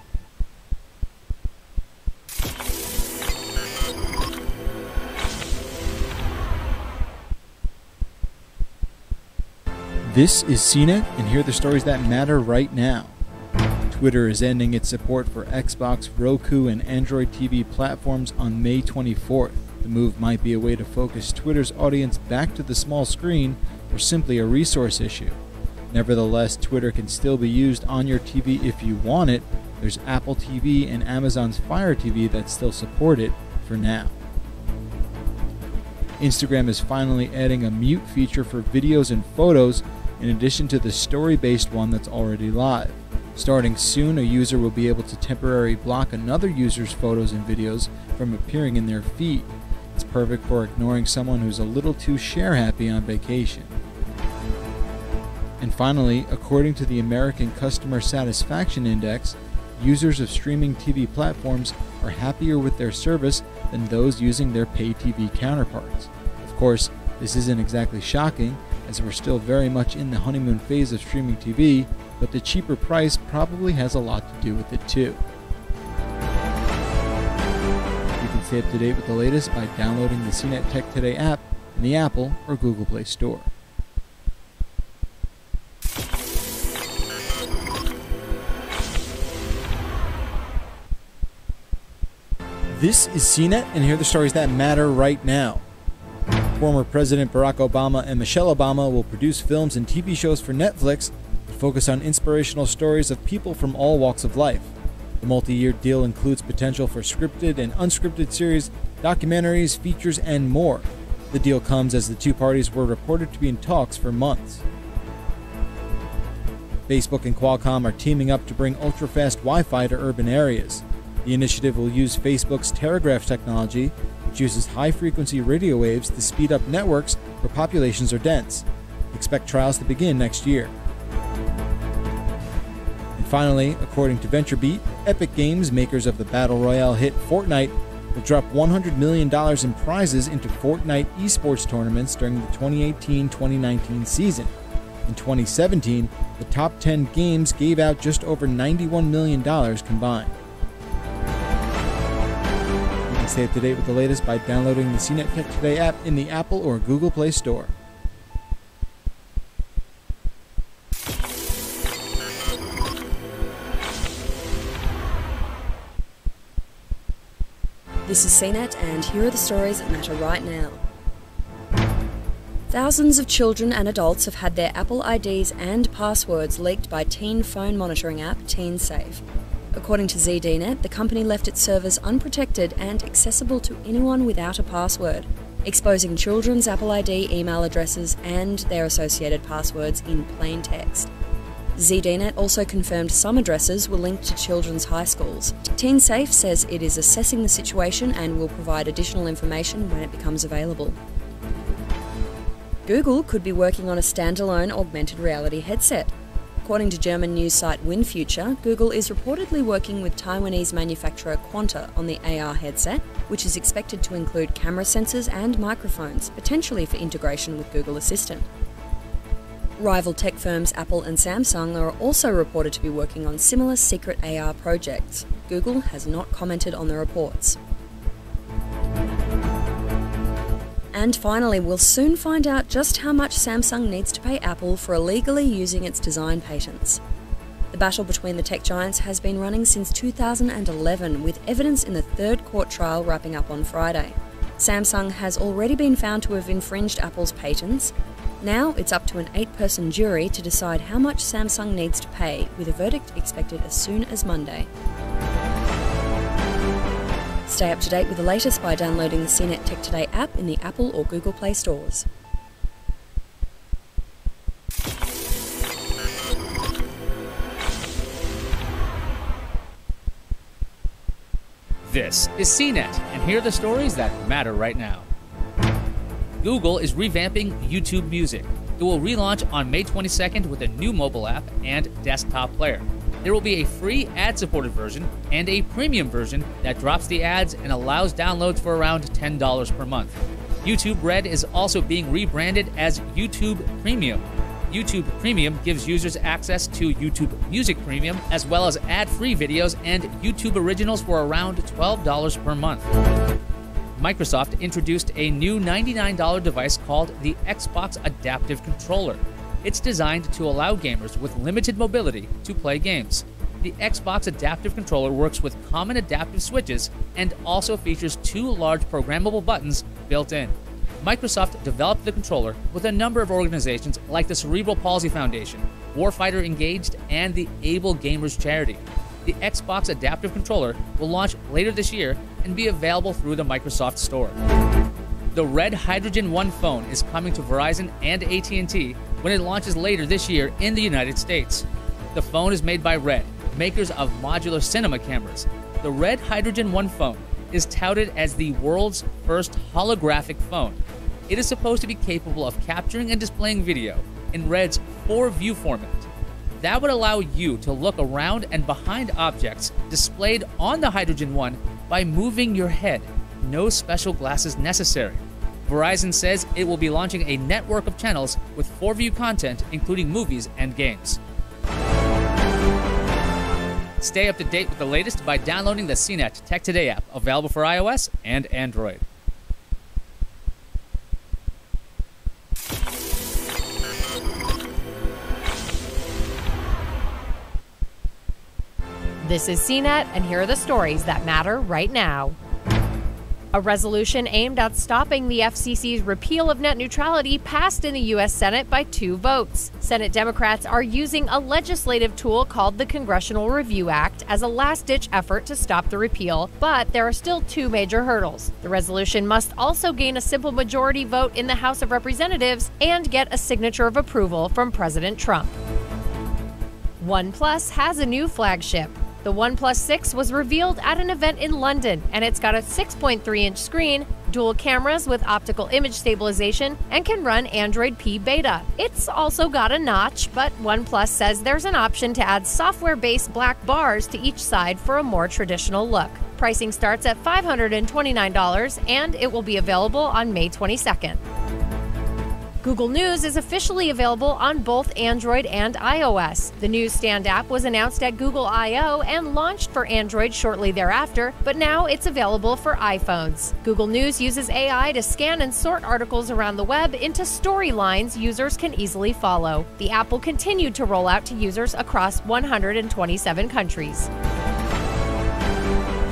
This is CNET, and here are the stories that matter right now. Twitter is ending its support for Xbox, Roku, and Android TV platforms on May 24th. The move might be a way to focus Twitter's audience back to the small screen, or simply a resource issue. Nevertheless, Twitter can still be used on your TV if you want it. There's Apple TV and Amazon's Fire TV that still support it for now. Instagram is finally adding a mute feature for videos and photos, in addition to the story-based one that's already live. Starting soon, a user will be able to temporarily block another user's photos and videos from appearing in their feed. It's perfect for ignoring someone who's a little too share-happy on vacation. And finally, according to the American Customer Satisfaction Index, users of streaming TV platforms are happier with their service than those using their pay TV counterparts. Of course, this isn't exactly shocking, as we're still very much in the honeymoon phase of streaming TV, but the cheaper price probably has a lot to do with it too. You can stay up to date with the latest by downloading the CNET Tech Today app in the Apple or Google Play Store. This is CNET, and here are the stories that matter right now. Former President Barack Obama and Michelle Obama will produce films and TV shows for Netflix that focus on inspirational stories of people from all walks of life. The multi-year deal includes potential for scripted and unscripted series, documentaries, features, and more. The deal comes as the two parties were reported to be in talks for months. Facebook and Qualcomm are teaming up to bring ultra-fast Wi-Fi to urban areas. The initiative will use Facebook's Telegraph technology, which uses high-frequency radio waves to speed up networks where populations are dense. Expect trials to begin next year. And finally, according to VentureBeat, Epic Games, makers of the Battle Royale hit Fortnite, will drop $100 million in prizes into Fortnite esports tournaments during the 2018-2019 season. In 2017, the top 10 games gave out just over $91 million combined. You can stay up to date with the latest by downloading the CNET Tech Today app in the Apple or Google Play Store. This is CNET, and here are the stories that matter right now. Thousands of children and adults have had their Apple IDs and passwords leaked by teen phone monitoring app TeenSafe. According to ZDNet, the company left its servers unprotected and accessible to anyone without a password, exposing children's Apple ID email addresses and their associated passwords in plain text. ZDNet also confirmed some addresses were linked to children's high schools. TeenSafe says it is assessing the situation and will provide additional information when it becomes available. Google could be working on a standalone augmented reality headset. According to German news site WinFuture, Google is reportedly working with Taiwanese manufacturer Quanta on the AR headset, which is expected to include camera sensors and microphones, potentially for integration with Google Assistant. Rival tech firms Apple and Samsung are also reported to be working on similar secret AR projects. Google has not commented on the reports. And finally, we'll soon find out just how much Samsung needs to pay Apple for illegally using its design patents. The battle between the tech giants has been running since 2011, with evidence in the third court trial wrapping up on Friday. Samsung has already been found to have infringed Apple's patents. Now it's up to an 8-person jury to decide how much Samsung needs to pay, with a verdict expected as soon as Monday. Stay up to date with the latest by downloading the CNET Tech Today app in the Apple or Google Play stores. This is CNET, and here are the stories that matter right now. Google is revamping YouTube Music. It will relaunch on May 22nd with a new mobile app and desktop player. There will be a free ad-supported version and a premium version that drops the ads and allows downloads for around $10 per month. YouTube Red is also being rebranded as YouTube Premium. YouTube Premium gives users access to YouTube Music Premium, as well as ad-free videos and YouTube Originals for around $12 per month. Microsoft introduced a new $99 device called the Xbox Adaptive Controller. It's designed to allow gamers with limited mobility to play games. The Xbox Adaptive Controller works with common adaptive switches and also features 2 large programmable buttons built in. Microsoft developed the controller with a number of organizations like the Cerebral Palsy Foundation, Warfighter Engaged, and the Able Gamers Charity. The Xbox Adaptive Controller will launch later this year and be available through the Microsoft Store. The Red Hydrogen One phone is coming to Verizon and AT&T when it launches later this year in the United States. The phone is made by Red, makers of modular cinema cameras. The Red Hydrogen One phone is touted as the world's first holographic phone. It is supposed to be capable of capturing and displaying video in Red's 4-view format. That would allow you to look around and behind objects displayed on the Hydrogen One by moving your head. No special glasses necessary. Verizon says it will be launching a network of channels with 4-view content, including movies and games. Stay up to date with the latest by downloading the CNET Tech Today app, available for iOS and Android. This is CNET, and here are the stories that matter right now. A resolution aimed at stopping the FCC's repeal of net neutrality passed in the U.S. Senate by 2 votes. Senate Democrats are using a legislative tool called the Congressional Review Act as a last-ditch effort to stop the repeal, but there are still 2 major hurdles. The resolution must also gain a simple majority vote in the House of Representatives and get a signature of approval from President Trump. OnePlus has a new flagship. The OnePlus 6 was revealed at an event in London, and it's got a 6.3-inch screen, dual cameras with optical image stabilization, and can run Android P Beta. It's also got a notch, but OnePlus says there's an option to add software-based black bars to each side for a more traditional look. Pricing starts at $529, and it will be available on May 22nd. Google News is officially available on both Android and iOS. The Newsstand app was announced at Google I/O and launched for Android shortly thereafter, but now it's available for iPhones. Google News uses AI to scan and sort articles around the web into storylines users can easily follow. The app will continue to roll out to users across 127 countries.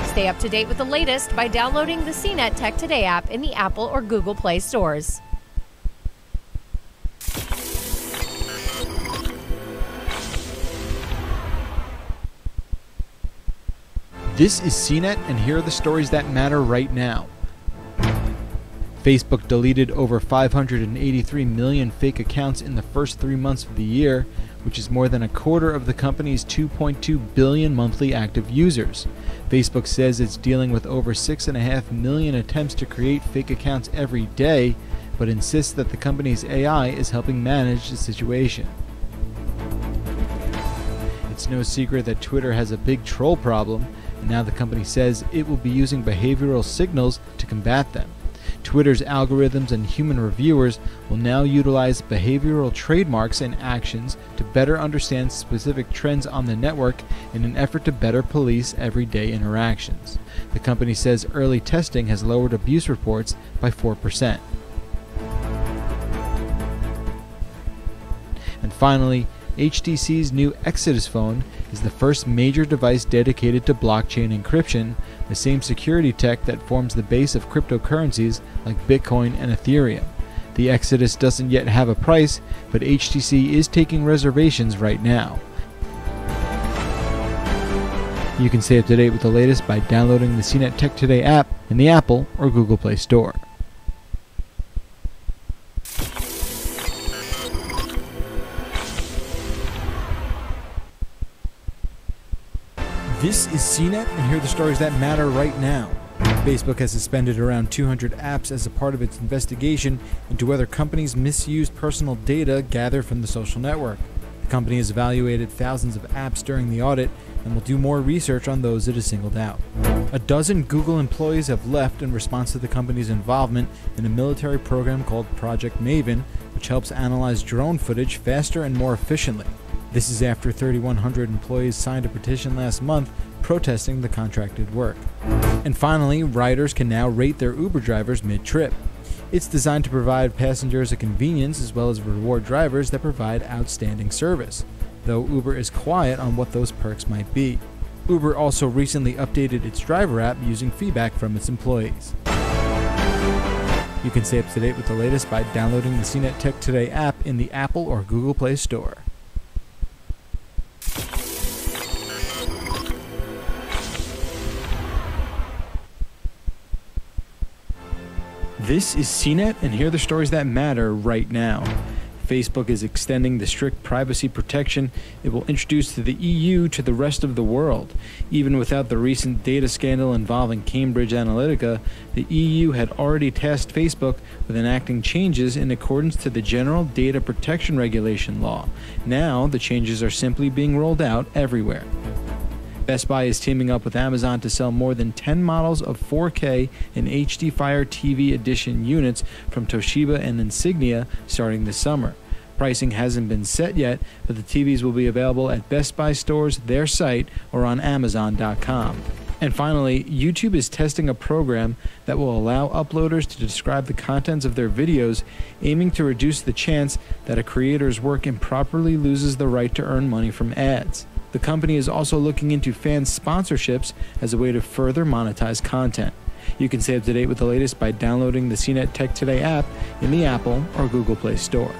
Stay up to date with the latest by downloading the CNET Tech Today app in the Apple or Google Play stores. This is CNET, and here are the stories that matter right now. Facebook deleted over 583 million fake accounts in the first 3 months of the year, which is more than a quarter of the company's 2.2 billion monthly active users. Facebook says it's dealing with over 6.5 million attempts to create fake accounts every day, but insists that the company's AI is helping manage the situation. It's no secret that Twitter has a big troll problem, and now the company says it will be using behavioral signals to combat them. Twitter's algorithms and human reviewers will now utilize behavioral trademarks and actions to better understand specific trends on the network in an effort to better police everyday interactions. The company says early testing has lowered abuse reports by 4%. And finally, HTC's new Exodus phone is the first major device dedicated to blockchain encryption, the same security tech that forms the base of cryptocurrencies like Bitcoin and Ethereum. The Exodus doesn't yet have a price, but HTC is taking reservations right now. You can stay up to date with the latest by downloading the CNET Tech Today app in the Apple or Google Play Store. This is CNET, and here are the stories that matter right now. Facebook has suspended around 200 apps as a part of its investigation into whether companies misuse personal data gathered from the social network. The company has evaluated thousands of apps during the audit and will do more research on those it has singled out. A dozen Google employees have left in response to the company's involvement in a military program called Project Maven, which helps analyze drone footage faster and more efficiently. This is after 3,100 employees signed a petition last month protesting the contracted work. And finally, riders can now rate their Uber drivers mid-trip. It's designed to provide passengers a convenience as well as reward drivers that provide outstanding service, though Uber is quiet on what those perks might be. Uber also recently updated its driver app using feedback from its employees. You can stay up to date with the latest by downloading the CNET Tech Today app in the Apple or Google Play Store. This is CNET, and here are the stories that matter right now. Facebook is extending the strict privacy protection it will introduce to the EU to the rest of the world. Even without the recent data scandal involving Cambridge Analytica, the EU had already tasked Facebook with enacting changes in accordance to the General Data Protection Regulation law. Now, the changes are simply being rolled out everywhere. Best Buy is teaming up with Amazon to sell more than 10 models of 4K and HD Fire TV Edition units from Toshiba and Insignia starting this summer. Pricing hasn't been set yet, but the TVs will be available at Best Buy stores, their site, or on Amazon.com. And finally, YouTube is testing a program that will allow uploaders to describe the contents of their videos, aiming to reduce the chance that a creator's work improperly loses the right to earn money from ads. The company is also looking into fan sponsorships as a way to further monetize content. You can stay up to date with the latest by downloading the CNET Tech Today app in the Apple or Google Play Store.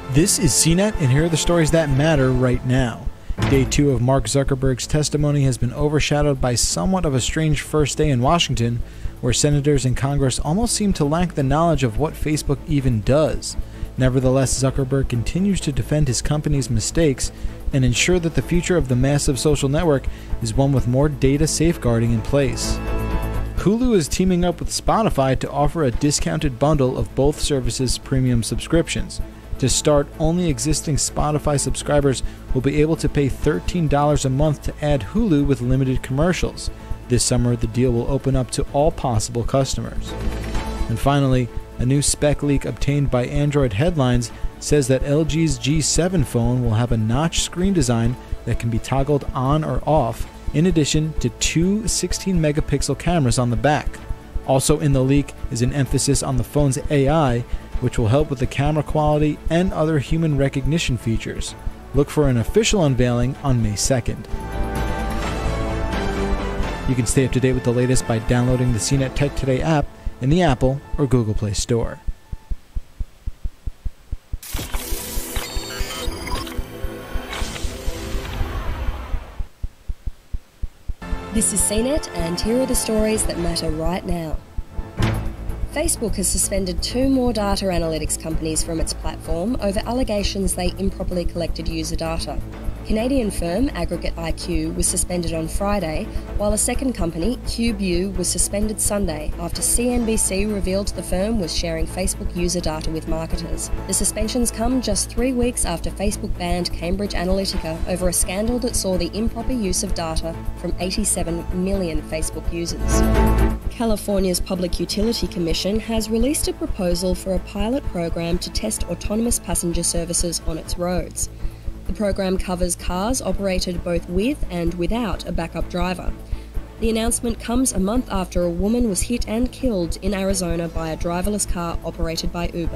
This is CNET, and here are the stories that matter right now. Day 2 of Mark Zuckerberg's testimony has been overshadowed by somewhat of a strange first day in Washington, where senators and Congress almost seem to lack the knowledge of what Facebook even does. Nevertheless, Zuckerberg continues to defend his company's mistakes and ensure that the future of the massive social network is one with more data safeguarding in place. Hulu is teaming up with Spotify to offer a discounted bundle of both services' premium subscriptions. To start, only existing Spotify subscribers will be able to pay $13 a month to add Hulu with limited commercials. This summer, the deal will open up to all possible customers. And finally, a new spec leak obtained by Android Headlines says that LG's G7 phone will have a notch screen design that can be toggled on or off, in addition to two 16-megapixel cameras on the back. Also in the leak is an emphasis on the phone's AI, which will help with the camera quality and other human recognition features. Look for an official unveiling on May 2nd. You can stay up to date with the latest by downloading the CNET Tech Today app in the Apple or Google Play Store. This is CNET, and here are the stories that matter right now. Facebook has suspended 2 more data analytics companies from its platform over allegations they improperly collected user data. Canadian firm Aggregate IQ was suspended on Friday, while a second company, CubeU, was suspended Sunday after CNBC revealed the firm was sharing Facebook user data with marketers. The suspensions come just 3 weeks after Facebook banned Cambridge Analytica over a scandal that saw the improper use of data from 87 million Facebook users. California's Public Utility Commission has released a proposal for a pilot program to test autonomous passenger services on its roads. The program covers cars operated both with and without a backup driver. The announcement comes a month after a woman was hit and killed in Arizona by a driverless car operated by Uber.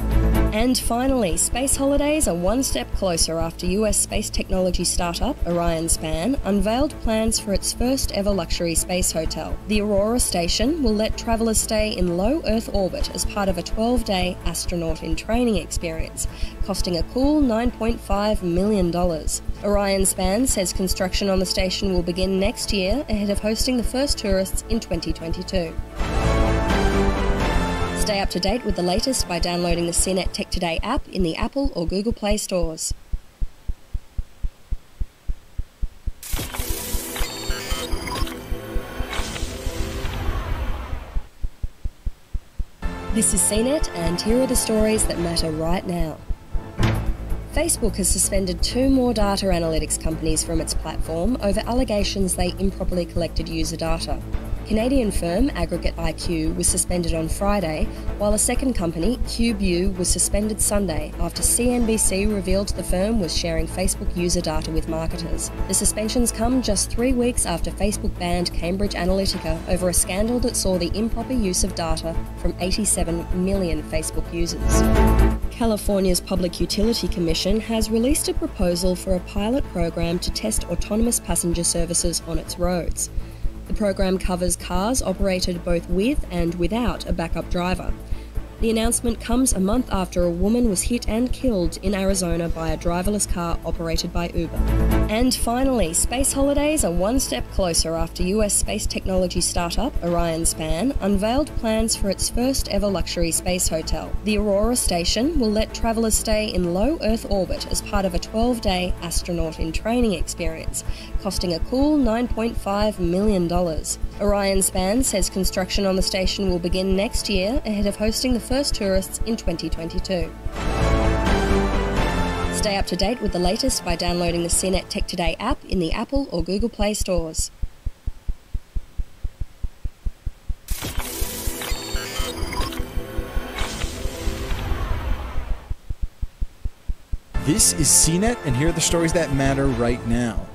And finally, space holidays are one step closer after US space technology startup Orionspan unveiled plans for its first ever luxury space hotel. The Aurora station will let travelers stay in low Earth orbit as part of a 12-day astronaut in training experience, costing a cool $9.5 million. Orionspan says construction on the station will begin next year ahead of hosting the first tourists in 2022. Stay up to date with the latest by downloading the CNET Tech Today app in the Apple or Google Play stores. This is CNET, and here are the stories that matter right now. Facebook has suspended 2 more data analytics companies from its platform over allegations they improperly collected user data. Canadian firm Aggregate IQ was suspended on Friday, while a second company, CubeU, was suspended Sunday after CNBC revealed the firm was sharing Facebook user data with marketers. The suspensions come just 3 weeks after Facebook banned Cambridge Analytica over a scandal that saw the improper use of data from 87 million Facebook users. California's Public Utility Commission has released a proposal for a pilot program to test autonomous passenger services on its roads. The program covers cars operated both with and without a backup driver. The announcement comes a month after a woman was hit and killed in Arizona by a driverless car operated by Uber. And finally, space holidays are one step closer after US space technology startup Orionspan unveiled plans for its first ever luxury space hotel. The Aurora station will let travelers stay in low Earth orbit as part of a 12-day astronaut in training experience, costing a cool $9.5 million. Orionspan says construction on the station will begin next year ahead of hosting the first tourists in 2022. Stay up to date with the latest by downloading the CNET Tech Today app in the Apple or Google Play stores. This is CNET, and here are the stories that matter right now.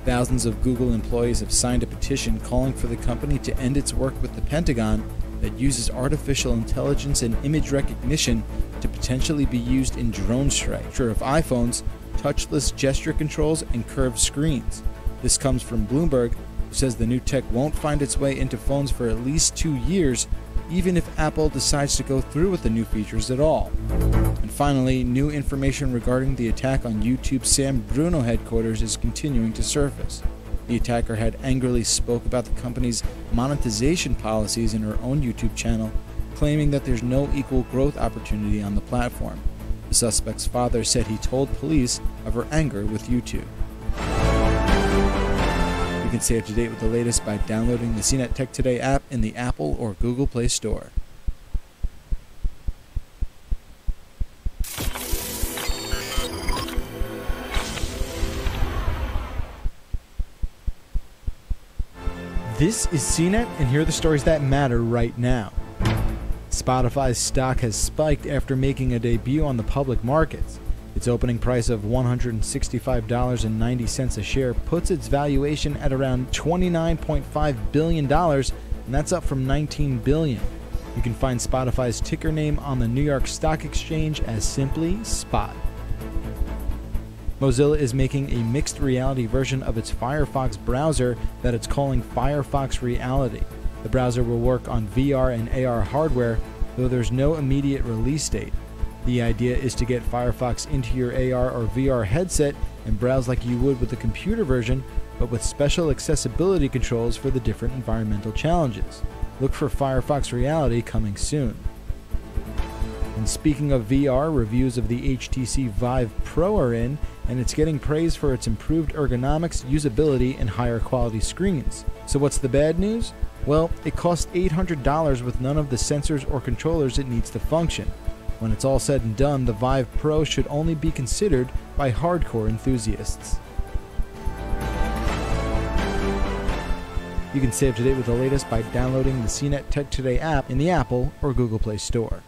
Thousands of Google employees have signed a petition calling for the company to end its work with the Pentagon that uses artificial intelligence and image recognition to potentially be used in drone strikes of iPhones, touchless gesture controls, and curved screens. This comes from Bloomberg, who says the new tech won't find its way into phones for at least 2 years, even if Apple decides to go through with the new features at all. And finally, new information regarding the attack on YouTube's San Bruno headquarters is continuing to surface. The attacker had angrily spoke about the company's monetization policies in her own YouTube channel, claiming that there's no equal growth opportunity on the platform. The suspect's father said he told police of her anger with YouTube. You can stay up to date with the latest by downloading the CNET Tech Today app in the Apple or Google Play Store. This is CNET, and here are the stories that matter right now. Spotify's stock has spiked after making a debut on the public markets. Its opening price of $165.90 a share puts its valuation at around $29.5 billion, and that's up from $19 billion. You can find Spotify's ticker name on the New York Stock Exchange as simply Spot. Mozilla is making a mixed reality version of its Firefox browser that it's calling Firefox Reality. The browser will work on VR and AR hardware, though there's no immediate release date. The idea is to get Firefox into your AR or VR headset and browse like you would with the computer version, but with special accessibility controls for the different environmental challenges. Look for Firefox Reality coming soon. And speaking of VR, reviews of the HTC Vive Pro are in, and it's getting praise for its improved ergonomics, usability, and higher quality screens. So what's the bad news? Well, it costs $800 with none of the sensors or controllers it needs to function. When it's all said and done, the Vive Pro should only be considered by hardcore enthusiasts. You can stay up to date with the latest by downloading the CNET Tech Today app in the Apple or Google Play Store.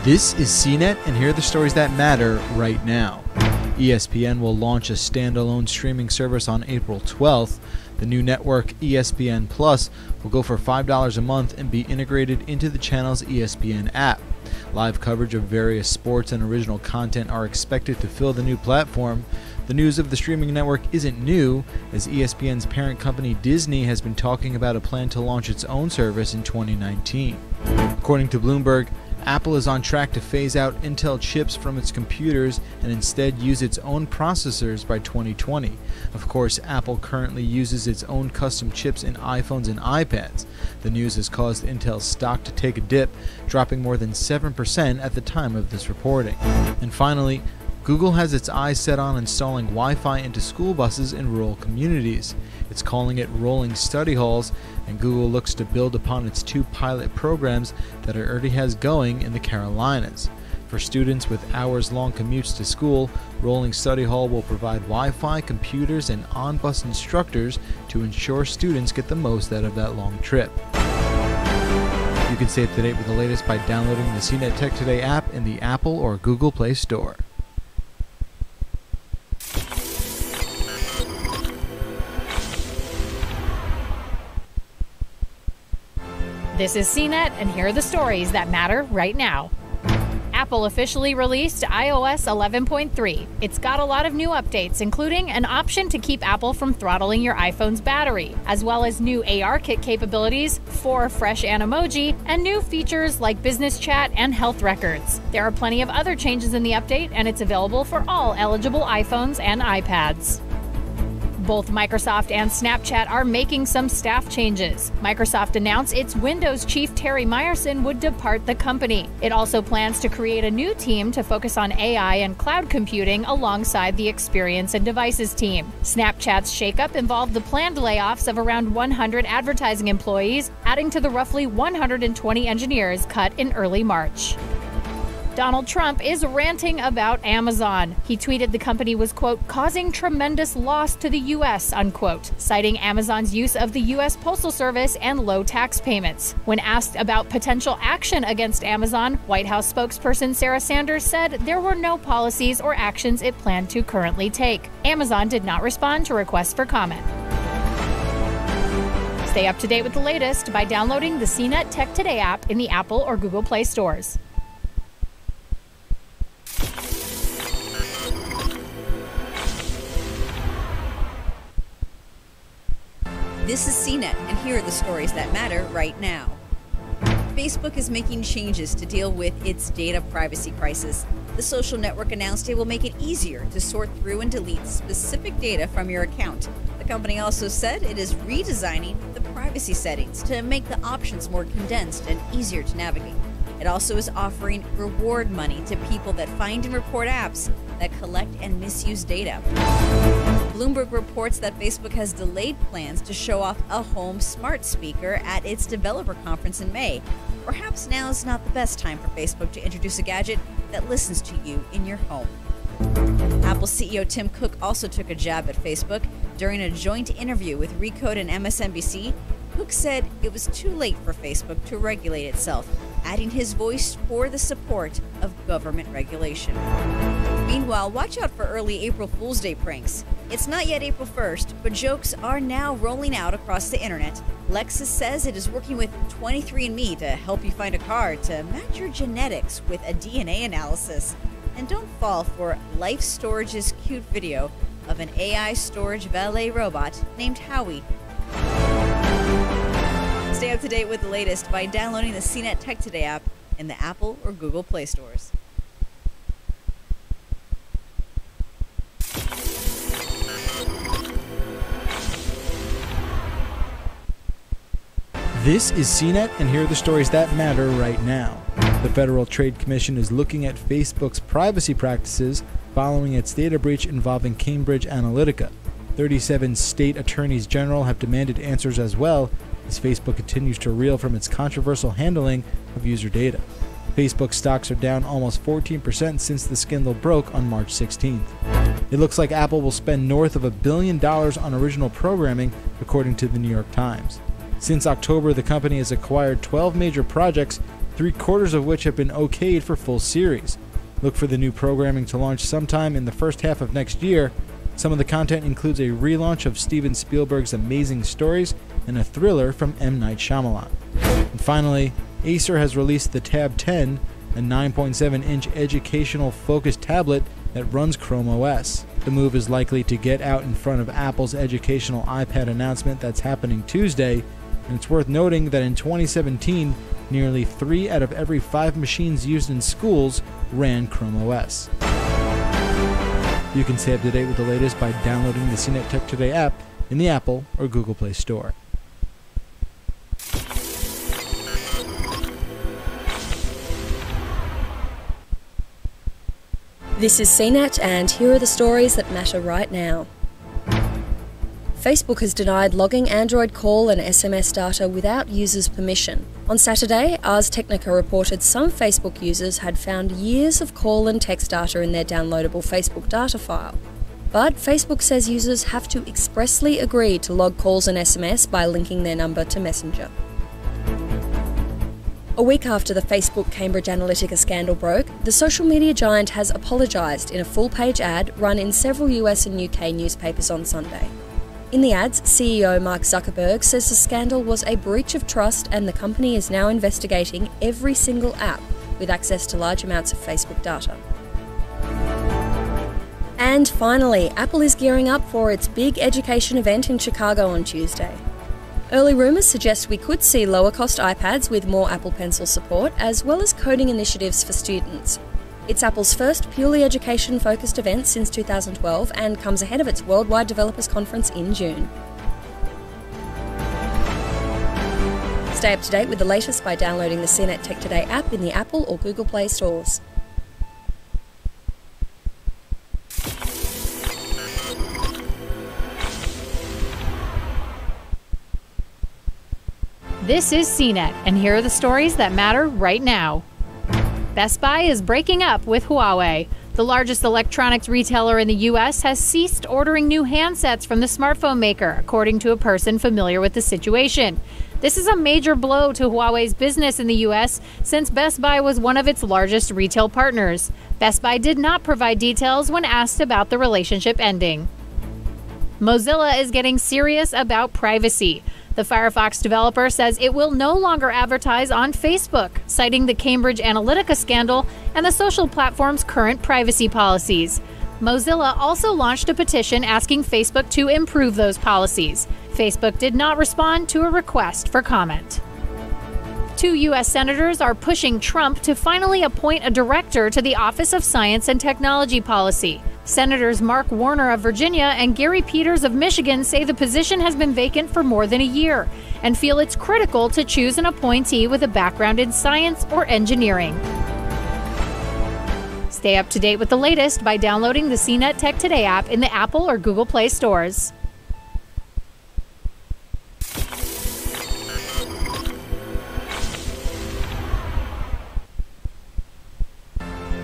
This is CNET, and here are the stories that matter right now. ESPN will launch a standalone streaming service on April 12th. The new network, ESPN Plus, will go for $5 a month and be integrated into the channel's ESPN app. Live coverage of various sports and original content are expected to fill the new platform. The news of the streaming network isn't new, as ESPN's parent company Disney has been talking about a plan to launch its own service in 2019. According to Bloomberg, Apple is on track to phase out Intel chips from its computers and instead use its own processors by 2020. Of course, Apple currently uses its own custom chips in iPhones and iPads. The news has caused Intel's stock to take a dip, dropping more than 7% at the time of this reporting. And finally, Google has its eyes set on installing Wi-Fi into school buses in rural communities. It's calling it rolling study halls, and Google looks to build upon its 2 pilot programs that it already has going in the Carolinas. For students with hours-long commutes to school, Rolling Study Hall will provide Wi-Fi, computers, and on-bus instructors to ensure students get the most out of that long trip. You can stay up to date with the latest by downloading the CNET Tech Today app in the Apple or Google Play Store. This is CNET, and here are the stories that matter right now. Apple officially released iOS 11.3. It's got a lot of new updates, including an option to keep Apple from throttling your iPhone's battery, as well as new ARKit capabilities, 4 fresh Animoji, and new features like business chat and health records. There are plenty of other changes in the update, and it's available for all eligible iPhones and iPads. Both Microsoft and Snapchat are making some staff changes. Microsoft announced its Windows chief Terry Myerson would depart the company. It also plans to create a new team to focus on AI and cloud computing alongside the Experience and Devices team. Snapchat's shakeup involved the planned layoffs of around 100 advertising employees, adding to the roughly 120 engineers cut in early March. Donald Trump is ranting about Amazon. He tweeted the company was, quote, causing tremendous loss to the U.S., unquote, citing Amazon's use of the U.S. Postal Service and low tax payments. When asked about potential action against Amazon, White House spokesperson Sarah Sanders said there were no policies or actions it planned to currently take. Amazon did not respond to requests for comment. Stay up to date with the latest by downloading the CNET Tech Today app in the Apple or Google Play stores. This is CNET, and here are the stories that matter right now. Facebook is making changes to deal with its data privacy crisis. The social network announced it will make it easier to sort through and delete specific data from your account. The company also said it is redesigning the privacy settings to make the options more condensed and easier to navigate. It also is offering reward money to people that find and report apps that collect and misuse data. Bloomberg reports that Facebook has delayed plans to show off a home smart speaker at its developer conference in May. Perhaps now is not the best time for Facebook to introduce a gadget that listens to you in your home. Apple CEO Tim Cook also took a jab at Facebook. During a joint interview with Recode and MSNBC, Cook said it was too late for Facebook to regulate itself, adding his voice for the support of government regulation. Meanwhile, watch out for early April Fool's Day pranks. It's not yet April 1st, but jokes are now rolling out across the internet. Lexus says it is working with 23andMe to help you find a car to match your genetics with a DNA analysis. And don't fall for Life Storage's cute video of an AI storage valet robot named Howie. Stay up to date with the latest by downloading the CNET Tech Today app in the Apple or Google Play stores. This is CNET, and here are the stories that matter right now. The Federal Trade Commission is looking at Facebook's privacy practices following its data breach involving Cambridge Analytica. 37 state attorneys general have demanded answers as well, as Facebook continues to reel from its controversial handling of user data. Facebook stocks are down almost 14% since the scandal broke on March 16th. It looks like Apple will spend north of $1 billion on original programming, according to the New York Times. Since October, the company has acquired 12 major projects, 3/4 of which have been okayed for full series. Look for the new programming to launch sometime in the first half of next year. Some of the content includes a relaunch of Steven Spielberg's Amazing Stories and a thriller from M. Night Shyamalan. And finally, Acer has released the Tab 10, a 9.7-inch educational-focused tablet that runs Chrome OS. The move is likely to get out in front of Apple's educational iPad announcement that's happening Tuesday, and it's worth noting that in 2017, nearly 3 out of every 5 machines used in schools ran Chrome OS. You can stay up to date with the latest by downloading the CNET Tech Today app in the Apple or Google Play Store. This is CNET, and here are the stories that matter right now. Facebook has denied logging Android call and SMS data without users' permission. On Saturday, Ars Technica reported some Facebook users had found years of call and text data in their downloadable Facebook data file. But Facebook says users have to expressly agree to log calls and SMS by linking their number to Messenger. A week after the Facebook Cambridge Analytica scandal broke, the social media giant has apologised in a full-page ad run in several US and UK newspapers on Sunday. In the ads, CEO Mark Zuckerberg says the scandal was a breach of trust and the company is now investigating every single app with access to large amounts of Facebook data. And finally, Apple is gearing up for its big education event in Chicago on Tuesday. Early rumours suggest we could see lower-cost iPads with more Apple Pencil support, as well as coding initiatives for students. It's Apple's first purely education-focused event since 2012 and comes ahead of its Worldwide Developers Conference in June. Stay up to date with the latest by downloading the CNET Tech Today app in the Apple or Google Play stores. This is CNET, and here are the stories that matter right now. Best Buy is breaking up with Huawei. The largest electronics retailer in the U.S. has ceased ordering new handsets from the smartphone maker, according to a person familiar with the situation. This is a major blow to Huawei's business in the U.S. since Best Buy was one of its largest retail partners. Best Buy did not provide details when asked about the relationship ending. Mozilla is getting serious about privacy. The Firefox developer says it will no longer advertise on Facebook, citing the Cambridge Analytica scandal and the social platform's current privacy policies. Mozilla also launched a petition asking Facebook to improve those policies. Facebook did not respond to a request for comment. 2 U.S. senators are pushing Trump to finally appoint a director to the Office of Science and Technology Policy. Senators Mark Warner of Virginia and Gary Peters of Michigan say the position has been vacant for more than a year and feel it's critical to choose an appointee with a background in science or engineering. Stay up to date with the latest by downloading the CNET Tech Today app in the Apple or Google Play stores.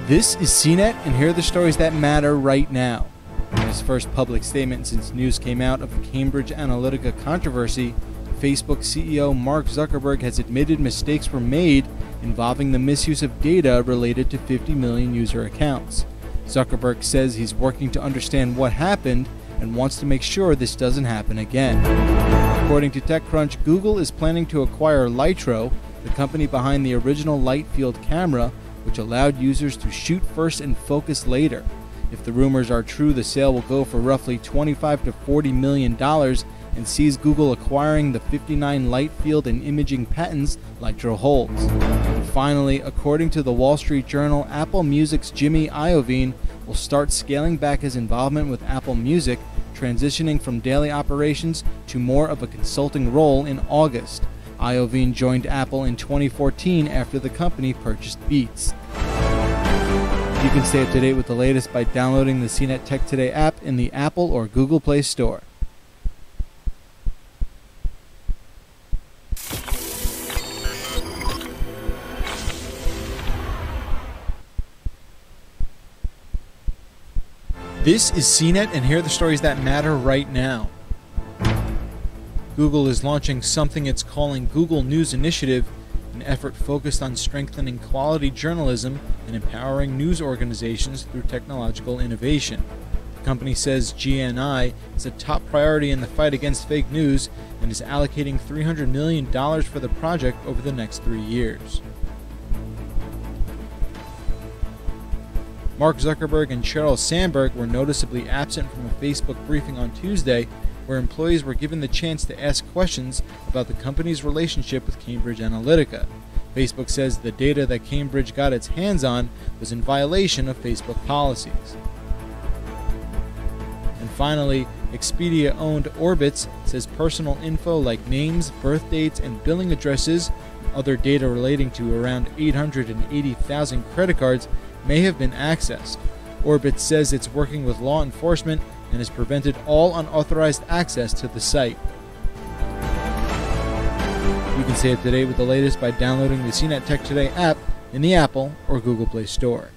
This is CNET, and here are the stories that matter right now. In his first public statement since news came out of the Cambridge Analytica controversy, Facebook CEO Mark Zuckerberg has admitted mistakes were made involving the misuse of data related to 50 million user accounts. Zuckerberg says he's working to understand what happened and wants to make sure this doesn't happen again. According to TechCrunch, Google is planning to acquire Lytro, the company behind the original light field camera, which allowed users to shoot first and focus later. If the rumors are true, the sale will go for roughly $25 to $40 million and sees Google acquiring the 59 light field and imaging patents Lytro holds. And finally, according to the Wall Street Journal, Apple Music's Jimmy Iovine will start scaling back his involvement with Apple Music, transitioning from daily operations to more of a consulting role in August. Iovine joined Apple in 2014 after the company purchased Beats. You can stay up to date with the latest by downloading the CNET Tech Today app in the Apple or Google Play Store. This is CNET, and here are the stories that matter right now. Google is launching something it's calling Google News Initiative, an effort focused on strengthening quality journalism and empowering news organizations through technological innovation. The company says GNI is a top priority in the fight against fake news and is allocating $300 million for the project over the next 3 years. Mark Zuckerberg and Sheryl Sandberg were noticeably absent from a Facebook briefing on Tuesday, where employees were given the chance to ask questions about the company's relationship with Cambridge Analytica. Facebook says the data that Cambridge got its hands on was in violation of Facebook policies. And finally, Expedia-owned Orbitz says personal info like names, birth dates, and billing addresses, and other data relating to around 880,000 credit cards may have been accessed. Orbitz says it's working with law enforcement and has prevented all unauthorized access to the site. You can stay up to date with the latest by downloading the CNET Tech Today app in the Apple or Google Play Store.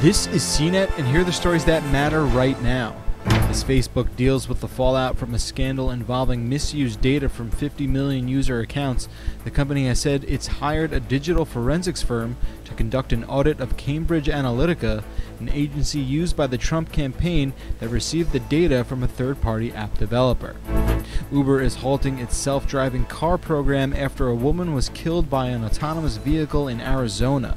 This is CNET, and here are the stories that matter right now. As Facebook deals with the fallout from a scandal involving misused data from 50 million user accounts, the company has said it's hired a digital forensics firm to conduct an audit of Cambridge Analytica, an agency used by the Trump campaign that received the data from a third-party app developer. Uber is halting its self-driving car program after a woman was killed by an autonomous vehicle in Arizona.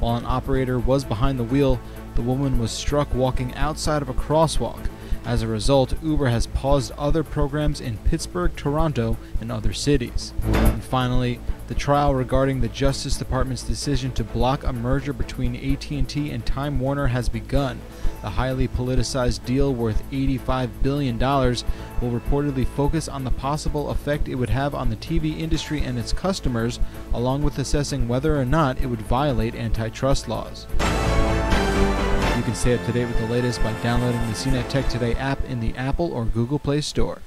While an operator was behind the wheel, the woman was struck walking outside of a crosswalk. As a result, Uber has paused other programs in Pittsburgh, Toronto, and other cities. And finally, the trial regarding the Justice Department's decision to block a merger between AT&T and Time Warner has begun. The highly politicized deal worth $85 billion will reportedly focus on the possible effect it would have on the TV industry and its customers, along with assessing whether or not it would violate antitrust laws. You can stay up to date with the latest by downloading the CNET Tech Today app in the Apple or Google Play Store.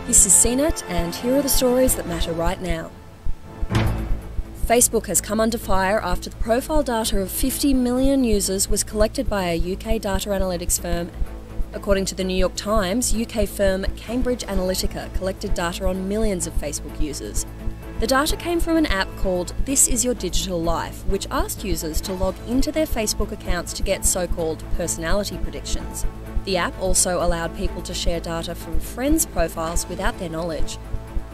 This is CNET, and here are the stories that matter right now. Facebook has come under fire after the profile data of 50 million users was collected by a UK data analytics firm. According to the New York Times, UK firm Cambridge Analytica collected data on millions of Facebook users. The data came from an app called This Is Your Digital Life, which asked users to log into their Facebook accounts to get so-called personality predictions. The app also allowed people to share data from friends' profiles without their knowledge.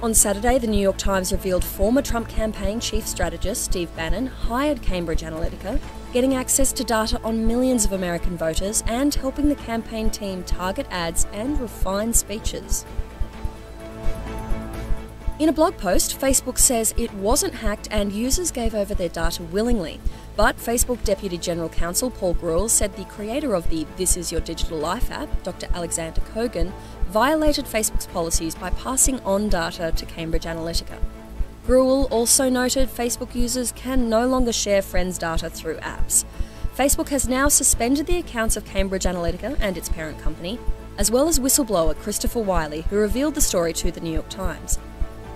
On Saturday, the New York Times revealed former Trump campaign chief strategist Steve Bannon hired Cambridge Analytica, getting access to data on millions of American voters and helping the campaign team target ads and refine speeches. In a blog post, Facebook says it wasn't hacked and users gave over their data willingly. But Facebook Deputy General Counsel Paul Grewal said the creator of the This Is Your Digital Life app, Dr. Alexander Kogan, violated Facebook's policies by passing on data to Cambridge Analytica. Grewal also noted Facebook users can no longer share friends' data through apps. Facebook has now suspended the accounts of Cambridge Analytica and its parent company, as well as whistleblower Christopher Wiley, who revealed the story to the New York Times.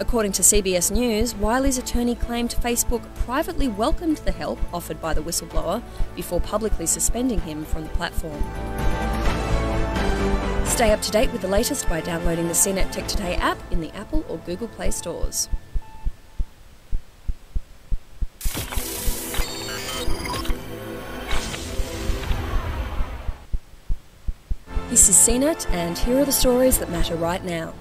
According to CBS News, Wiley's attorney claimed Facebook privately welcomed the help offered by the whistleblower before publicly suspending him from the platform. Stay up to date with the latest by downloading the CNET Tech Today app in the Apple or Google Play stores. This is CNET, and here are the stories that matter right now.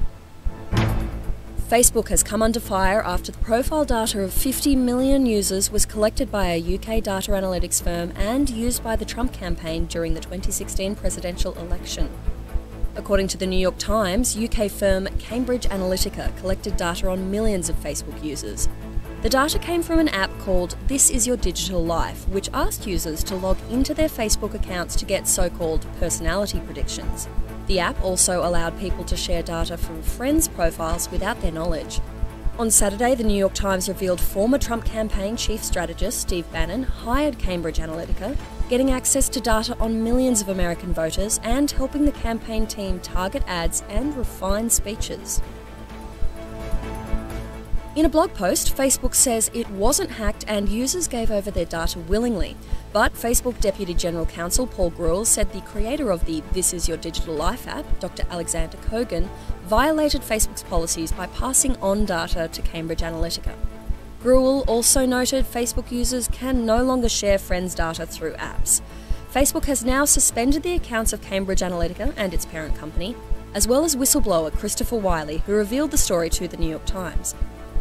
Facebook has come under fire after the profile data of 50 million users was collected by a UK data analytics firm and used by the Trump campaign during the 2016 presidential election. According to the New York Times, UK firm Cambridge Analytica collected data on millions of Facebook users. The data came from an app called This Is Your Digital Life, which asked users to log into their Facebook accounts to get so-called personality predictions. The app also allowed people to share data from friends' profiles without their knowledge. On Saturday, the New York Times revealed former Trump campaign chief strategist Steve Bannon hired Cambridge Analytica, getting access to data on millions of American voters and helping the campaign team target ads and refine speeches. In a blog post, Facebook says it wasn't hacked and users gave over their data willingly. But Facebook Deputy General Counsel Paul Grewal said the creator of the This Is Your Digital Life app, Dr. Alexander Kogan, violated Facebook's policies by passing on data to Cambridge Analytica. Grewal also noted Facebook users can no longer share friends' data through apps. Facebook has now suspended the accounts of Cambridge Analytica and its parent company, as well as whistleblower Christopher Wiley, who revealed the story to the New York Times.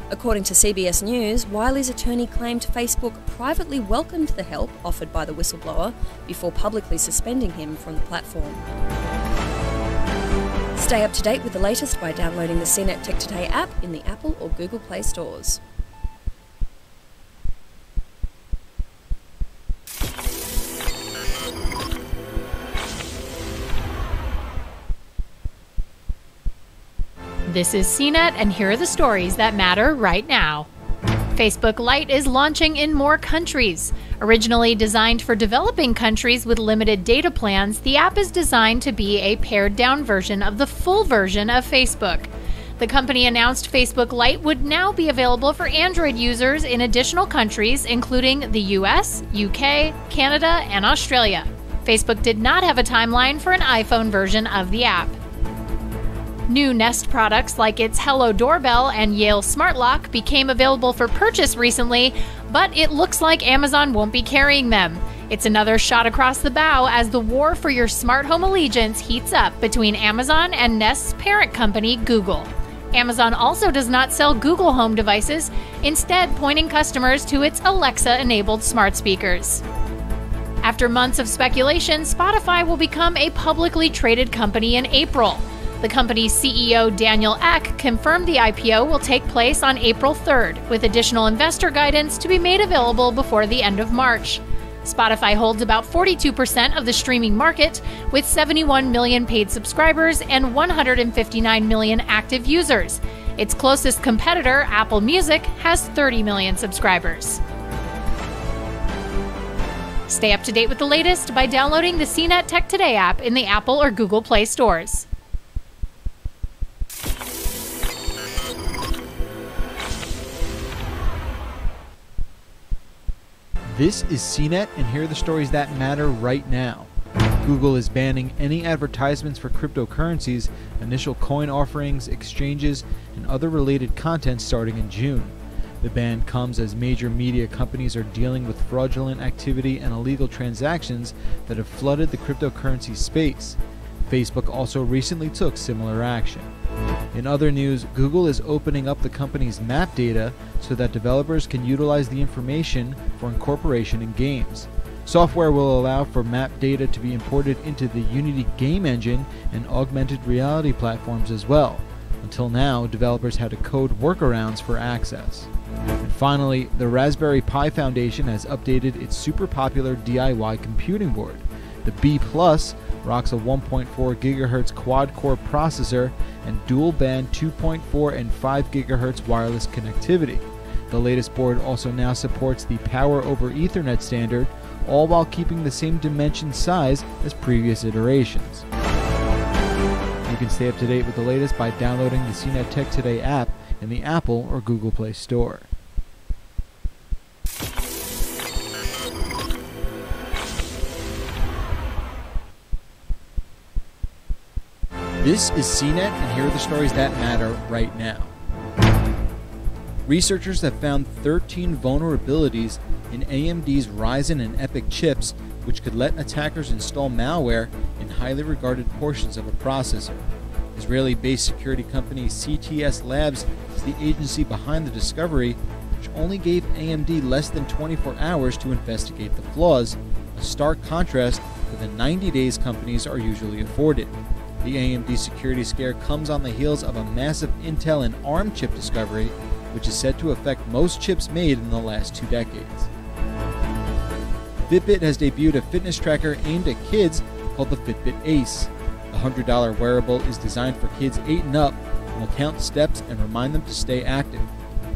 According to CBS News, Wiley's attorney claimed Facebook privately welcomed the help offered by the whistleblower before publicly suspending him from the platform. Stay up to date with the latest by downloading the CNET Tech Today app in the Apple or Google Play stores. This is CNET, and here are the stories that matter right now. Facebook Lite is launching in more countries. Originally designed for developing countries with limited data plans, the app is designed to be a pared-down version of the full version of Facebook. The company announced Facebook Lite would now be available for Android users in additional countries, including the US, UK, Canada, and Australia. Facebook did not have a timeline for an iPhone version of the app. New Nest products like its Hello Doorbell and Yale Smart Lock became available for purchase recently, but it looks like Amazon won't be carrying them. It's another shot across the bow as the war for your smart home allegiance heats up between Amazon and Nest's parent company, Google. Amazon also does not sell Google Home devices, instead pointing customers to its Alexa-enabled smart speakers. After months of speculation, Spotify will become a publicly traded company in April. The company's CEO Daniel Ek confirmed the IPO will take place on April 3rd, with additional investor guidance to be made available before the end of March. Spotify holds about 42% of the streaming market, with 71 million paid subscribers and 159 million active users. Its closest competitor, Apple Music, has 30 million subscribers. Stay up to date with the latest by downloading the CNET Tech Today app in the Apple or Google Play stores. This is CNET, and here are the stories that matter right now. Google is banning any advertisements for cryptocurrencies, initial coin offerings, exchanges, and other related content starting in June. The ban comes as major media companies are dealing with fraudulent activity and illegal transactions that have flooded the cryptocurrency space. Facebook also recently took similar action. In other news, Google is opening up the company's map data so that developers can utilize the information for incorporation in games. Software will allow for map data to be imported into the Unity game engine and augmented reality platforms as well. Until now, developers had to code workarounds for access. And finally, the Raspberry Pi Foundation has updated its super popular DIY computing board. The B Plus rocks a 1.4 GHz quad-core processor and dual-band 2.4 and 5 GHz wireless connectivity. The latest board also now supports the Power over Ethernet standard, all while keeping the same dimension size as previous iterations. You can stay up to date with the latest by downloading the CNET Tech Today app in the Apple or Google Play Store. This is CNET, and here are the stories that matter right now. Researchers have found 13 vulnerabilities in AMD's Ryzen and EPYC chips, which could let attackers install malware in highly regarded portions of a processor. Israeli-based security company CTS Labs is the agency behind the discovery, which only gave AMD less than 24 hours to investigate the flaws, a stark contrast to the 90 days companies are usually afforded. The AMD security scare comes on the heels of a massive Intel and ARM chip discovery, which is said to affect most chips made in the last 2 decades. Fitbit has debuted a fitness tracker aimed at kids called the Fitbit Ace. The $100 wearable is designed for kids 8 and up and will count steps and remind them to stay active.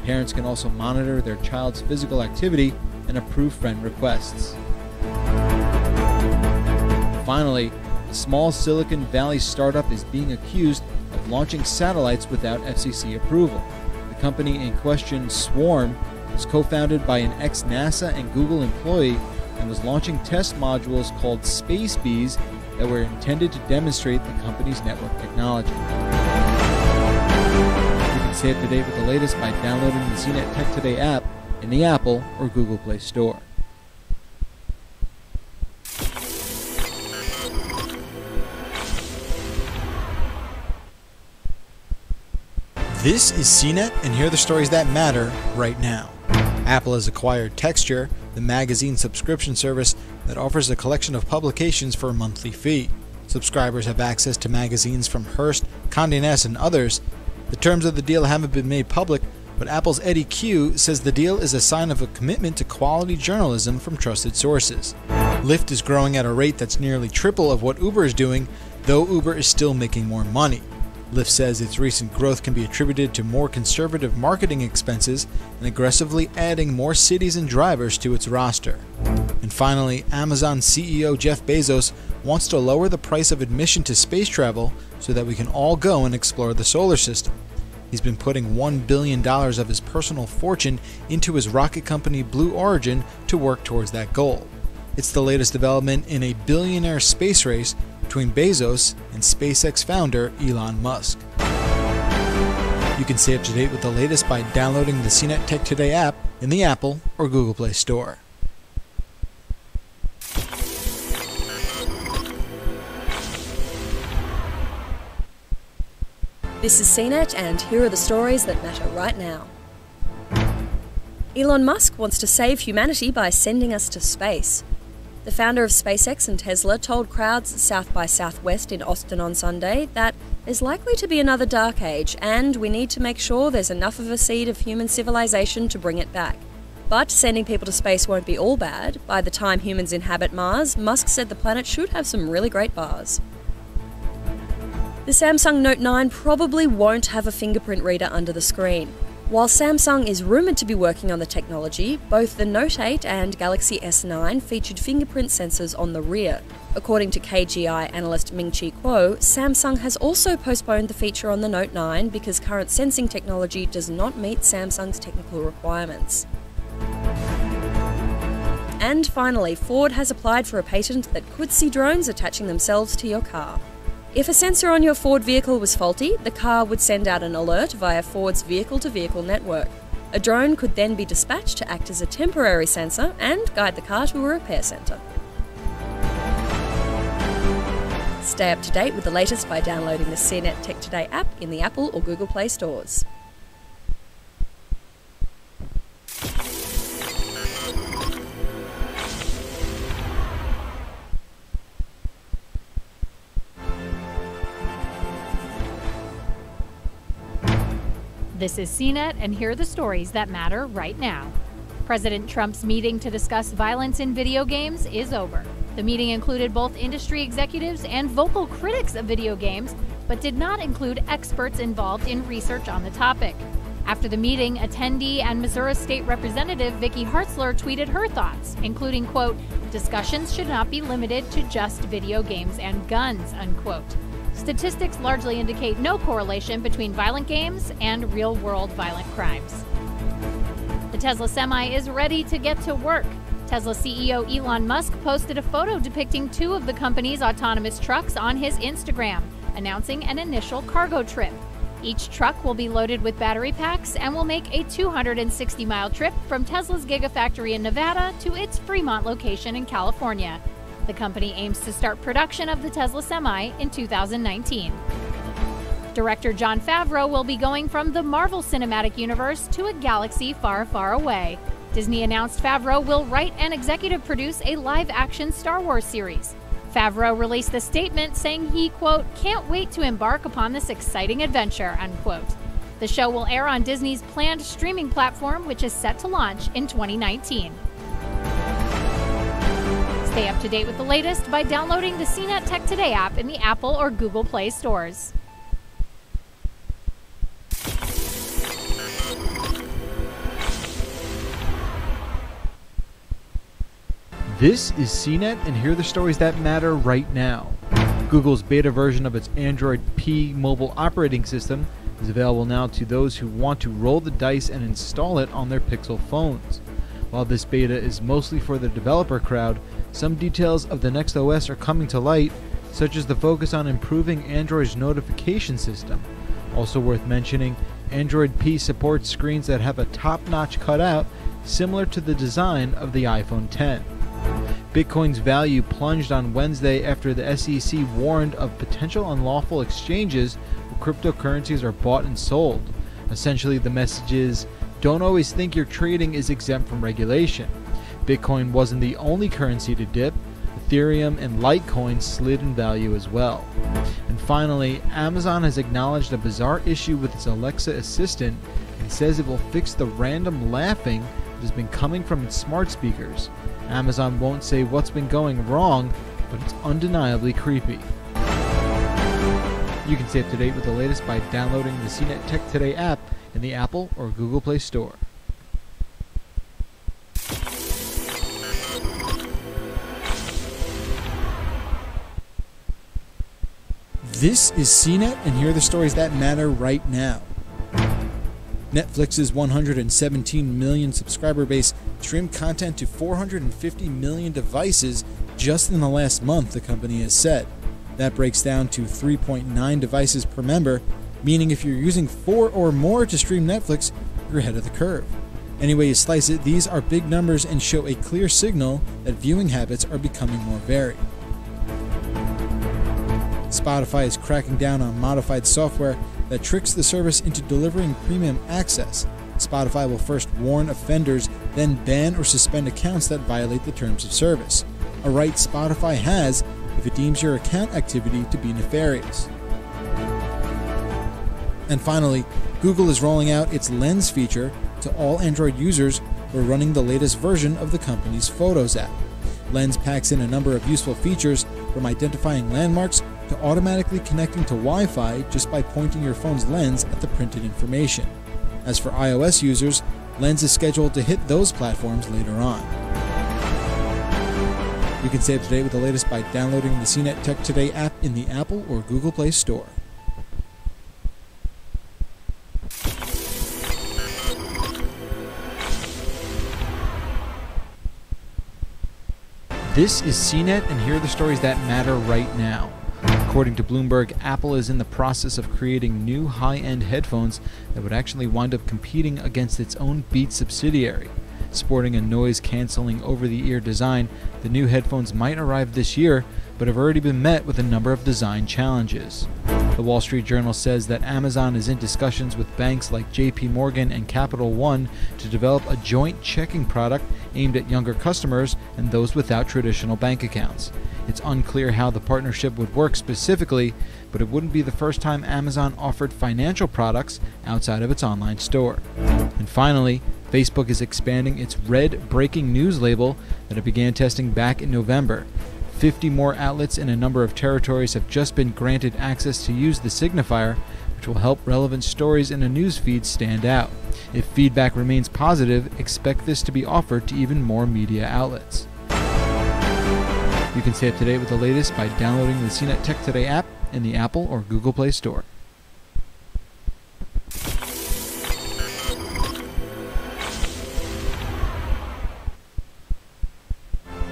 Parents can also monitor their child's physical activity and approve friend requests. Finally, a small Silicon Valley startup is being accused of launching satellites without FCC approval. The company in question, Swarm, was co-founded by an ex-NASA and Google employee and was launching test modules called Space Bees that were intended to demonstrate the company's network technology. You can stay up to date with the latest by downloading the CNET Tech Today app in the Apple or Google Play Store. This is CNET, and here are the stories that matter right now. Apple has acquired Texture, the magazine subscription service that offers a collection of publications for a monthly fee. Subscribers have access to magazines from Hearst, Condé Nast, and others. The terms of the deal haven't been made public, but Apple's Eddie Q says the deal is a sign of a commitment to quality journalism from trusted sources. Lyft is growing at a rate that's nearly triple of what Uber is doing, though Uber is still making more money. Lyft says its recent growth can be attributed to more conservative marketing expenses and aggressively adding more cities and drivers to its roster. And finally, Amazon CEO Jeff Bezos wants to lower the price of admission to space travel so that we can all go and explore the solar system. He's been putting $1 billion of his personal fortune into his rocket company Blue Origin to work towards that goal. It's the latest development in a billionaire space race between Bezos and SpaceX founder Elon Musk. You can stay up to date with the latest by downloading the CNET Tech Today app in the Apple or Google Play Store. This is CNET, and here are the stories that matter right now. Elon Musk wants to save humanity by sending us to space. The founder of SpaceX and Tesla told crowds at South by Southwest in Austin on Sunday that there's likely to be another dark age, and we need to make sure there's enough of a seed of human civilization to bring it back. But sending people to space won't be all bad. By the time humans inhabit Mars, Musk said the planet should have some really great bars. The Samsung Note 9 probably won't have a fingerprint reader under the screen. While Samsung is rumoured to be working on the technology, both the Note 8 and Galaxy S9 featured fingerprint sensors on the rear. According to KGI analyst Ming-Chi Kuo, Samsung has also postponed the feature on the Note 9 because current sensing technology does not meet Samsung's technical requirements. And finally, Ford has applied for a patent that could see drones attaching themselves to your car. If a sensor on your Ford vehicle was faulty, the car would send out an alert via Ford's vehicle-to-vehicle network. A drone could then be dispatched to act as a temporary sensor and guide the car to a repair centre. Stay up to date with the latest by downloading the CNET Tech Today app in the Apple or Google Play stores. This is CNET, and here are the stories that matter right now. President Trump's meeting to discuss violence in video games is over. The meeting included both industry executives and vocal critics of video games, but did not include experts involved in research on the topic. After the meeting, attendee and Missouri State Representative Vicky Hartzler tweeted her thoughts, including, quote, "Discussions should not be limited to just video games and guns," unquote. Statistics largely indicate no correlation between violent games and real-world violent crimes. The Tesla Semi is ready to get to work. Tesla CEO Elon Musk posted a photo depicting two of the company's autonomous trucks on his Instagram, announcing an initial cargo trip. Each truck will be loaded with battery packs and will make a 260-mile trip from Tesla's Gigafactory in Nevada to its Fremont location in California. The company aims to start production of the Tesla Semi in 2019. Director Jon Favreau will be going from the Marvel Cinematic Universe to a galaxy far, far away. Disney announced Favreau will write and executive produce a live-action Star Wars series. Favreau released a statement saying he, quote, "can't wait to embark upon this exciting adventure," unquote. The show will air on Disney's planned streaming platform, which is set to launch in 2019. Stay up to date with the latest by downloading the CNET Tech Today app in the Apple or Google Play stores. This is CNET, and here are the stories that matter right now. Google's beta version of its Android P mobile operating system is available now to those who want to roll the dice and install it on their Pixel phones. While this beta is mostly for the developer crowd, some details of the next OS are coming to light, such as the focus on improving Android's notification system. Also worth mentioning, Android P supports screens that have a top-notch cutout, similar to the design of the iPhone X. Bitcoin's value plunged on Wednesday after the SEC warned of potential unlawful exchanges where cryptocurrencies are bought and sold. Essentially, the message is, don't always think your trading is exempt from regulation. Bitcoin wasn't the only currency to dip. Ethereum and Litecoin slid in value as well. And finally, Amazon has acknowledged a bizarre issue with its Alexa assistant and says it will fix the random laughing that has been coming from its smart speakers. Amazon won't say what's been going wrong, but it's undeniably creepy. You can stay up to date with the latest by downloading the CNET Tech Today app in the Apple or Google Play Store. This is CNET, and here are the stories that matter right now. Netflix's 117 million subscriber base streamed content to 450 million devices just in the last month, the company has said. That breaks down to 3.9 devices per member, meaning if you're using 4 or more to stream Netflix, you're ahead of the curve. Any way you slice it, these are big numbers and show a clear signal that viewing habits are becoming more varied. Spotify is cracking down on modified software that tricks the service into delivering premium access. Spotify will first warn offenders, then ban or suspend accounts that violate the terms of service, a right Spotify has if it deems your account activity to be nefarious. And finally, Google is rolling out its Lens feature to all Android users who are running the latest version of the company's Photos app. Lens packs in a number of useful features, from identifying landmarks to automatically connecting to Wi-Fi just by pointing your phone's lens at the printed information. As for iOS users, Lens is scheduled to hit those platforms later on. You can stay up to date with the latest by downloading the CNET Tech Today app in the Apple or Google Play Store. This is CNET, and here are the stories that matter right now. According to Bloomberg, Apple is in the process of creating new high-end headphones that would actually wind up competing against its own Beats subsidiary. Sporting a noise-canceling over-the-ear design, the new headphones might arrive this year, but have already been met with a number of design challenges. The Wall Street Journal says that Amazon is in discussions with banks like JP Morgan and Capital One to develop a joint checking product aimed at younger customers and those without traditional bank accounts. It's unclear how the partnership would work specifically, but it wouldn't be the first time Amazon offered financial products outside of its online store. And finally, Facebook is expanding its Red Breaking News label that it began testing back in November. 50 more outlets in a number of territories have just been granted access to use the signifier, which will help relevant stories in a news feed stand out. If feedback remains positive, expect this to be offered to even more media outlets. You can stay up to date with the latest by downloading the CNET Tech Today app in the Apple or Google Play Store.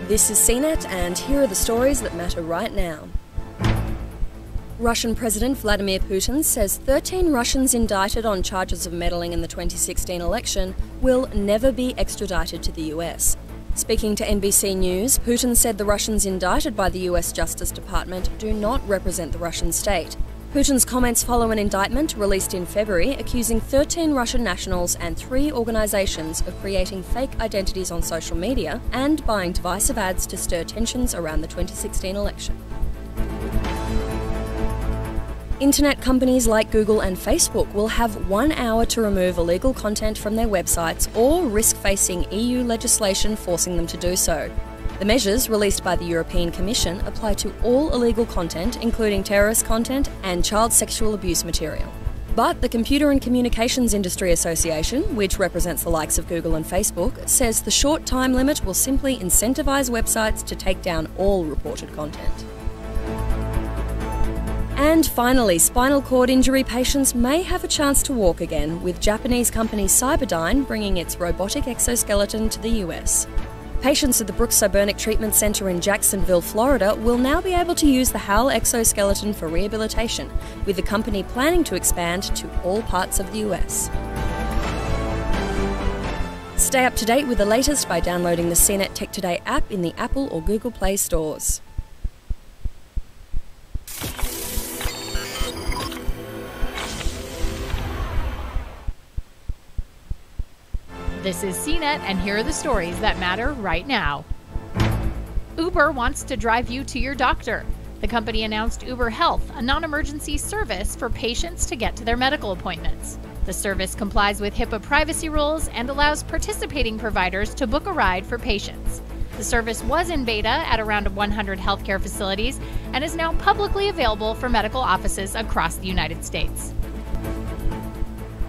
This is CNET, and here are the stories that matter right now. Russian President Vladimir Putin says 13 Russians indicted on charges of meddling in the 2016 election will never be extradited to the US. Speaking to NBC News, Putin said the Russians indicted by the US Justice Department do not represent the Russian state. Putin's comments follow an indictment released in February accusing 13 Russian nationals and 3 organisations of creating fake identities on social media and buying divisive ads to stir tensions around the 2016 election. Internet companies like Google and Facebook will have 1 hour to remove illegal content from their websites or risk facing EU legislation forcing them to do so. The measures, released by the European Commission, apply to all illegal content, including terrorist content and child sexual abuse material. But the Computer and Communications Industry Association, which represents the likes of Google and Facebook, says the short time limit will simply incentivise websites to take down all reported content. And finally, spinal cord injury patients may have a chance to walk again, with Japanese company Cyberdyne bringing its robotic exoskeleton to the US. Patients at the Brooks Sobernic Treatment Center in Jacksonville, Florida will now be able to use the HAL exoskeleton for rehabilitation, with the company planning to expand to all parts of the US. Stay up to date with the latest by downloading the CNET Tech Today app in the Apple or Google Play stores. This is CNET, and here are the stories that matter right now. Uber wants to drive you to your doctor. The company announced Uber Health, a non-emergency service for patients to get to their medical appointments. The service complies with HIPAA privacy rules and allows participating providers to book a ride for patients. The service was in beta at around 100 healthcare facilities and is now publicly available for medical offices across the United States.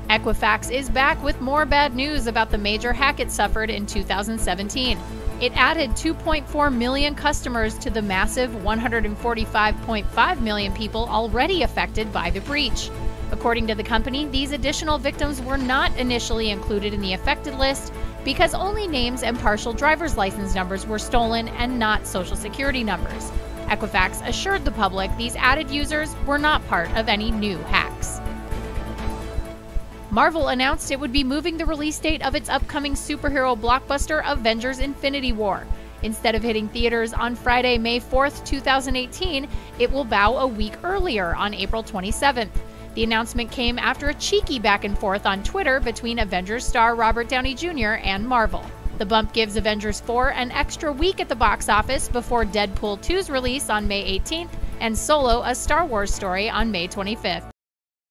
Equifax is back with more bad news about the major hack it suffered in 2017. It added 2.4 million customers to the massive 145.5 million people already affected by the breach. According to the company, these additional victims were not initially included in the affected list because only names and partial driver's license numbers were stolen and not social security numbers. Equifax assured the public these added users were not part of any new hacks. Marvel announced it would be moving the release date of its upcoming superhero blockbuster Avengers: Infinity War. Instead of hitting theaters on Friday, May 4th, 2018, it will bow a week earlier on April 27th. The announcement came after a cheeky back and forth on Twitter between Avengers star Robert Downey Jr. and Marvel. The bump gives Avengers 4 an extra week at the box office before Deadpool 2's release on May 18th and Solo: A Star Wars Story on May 25th.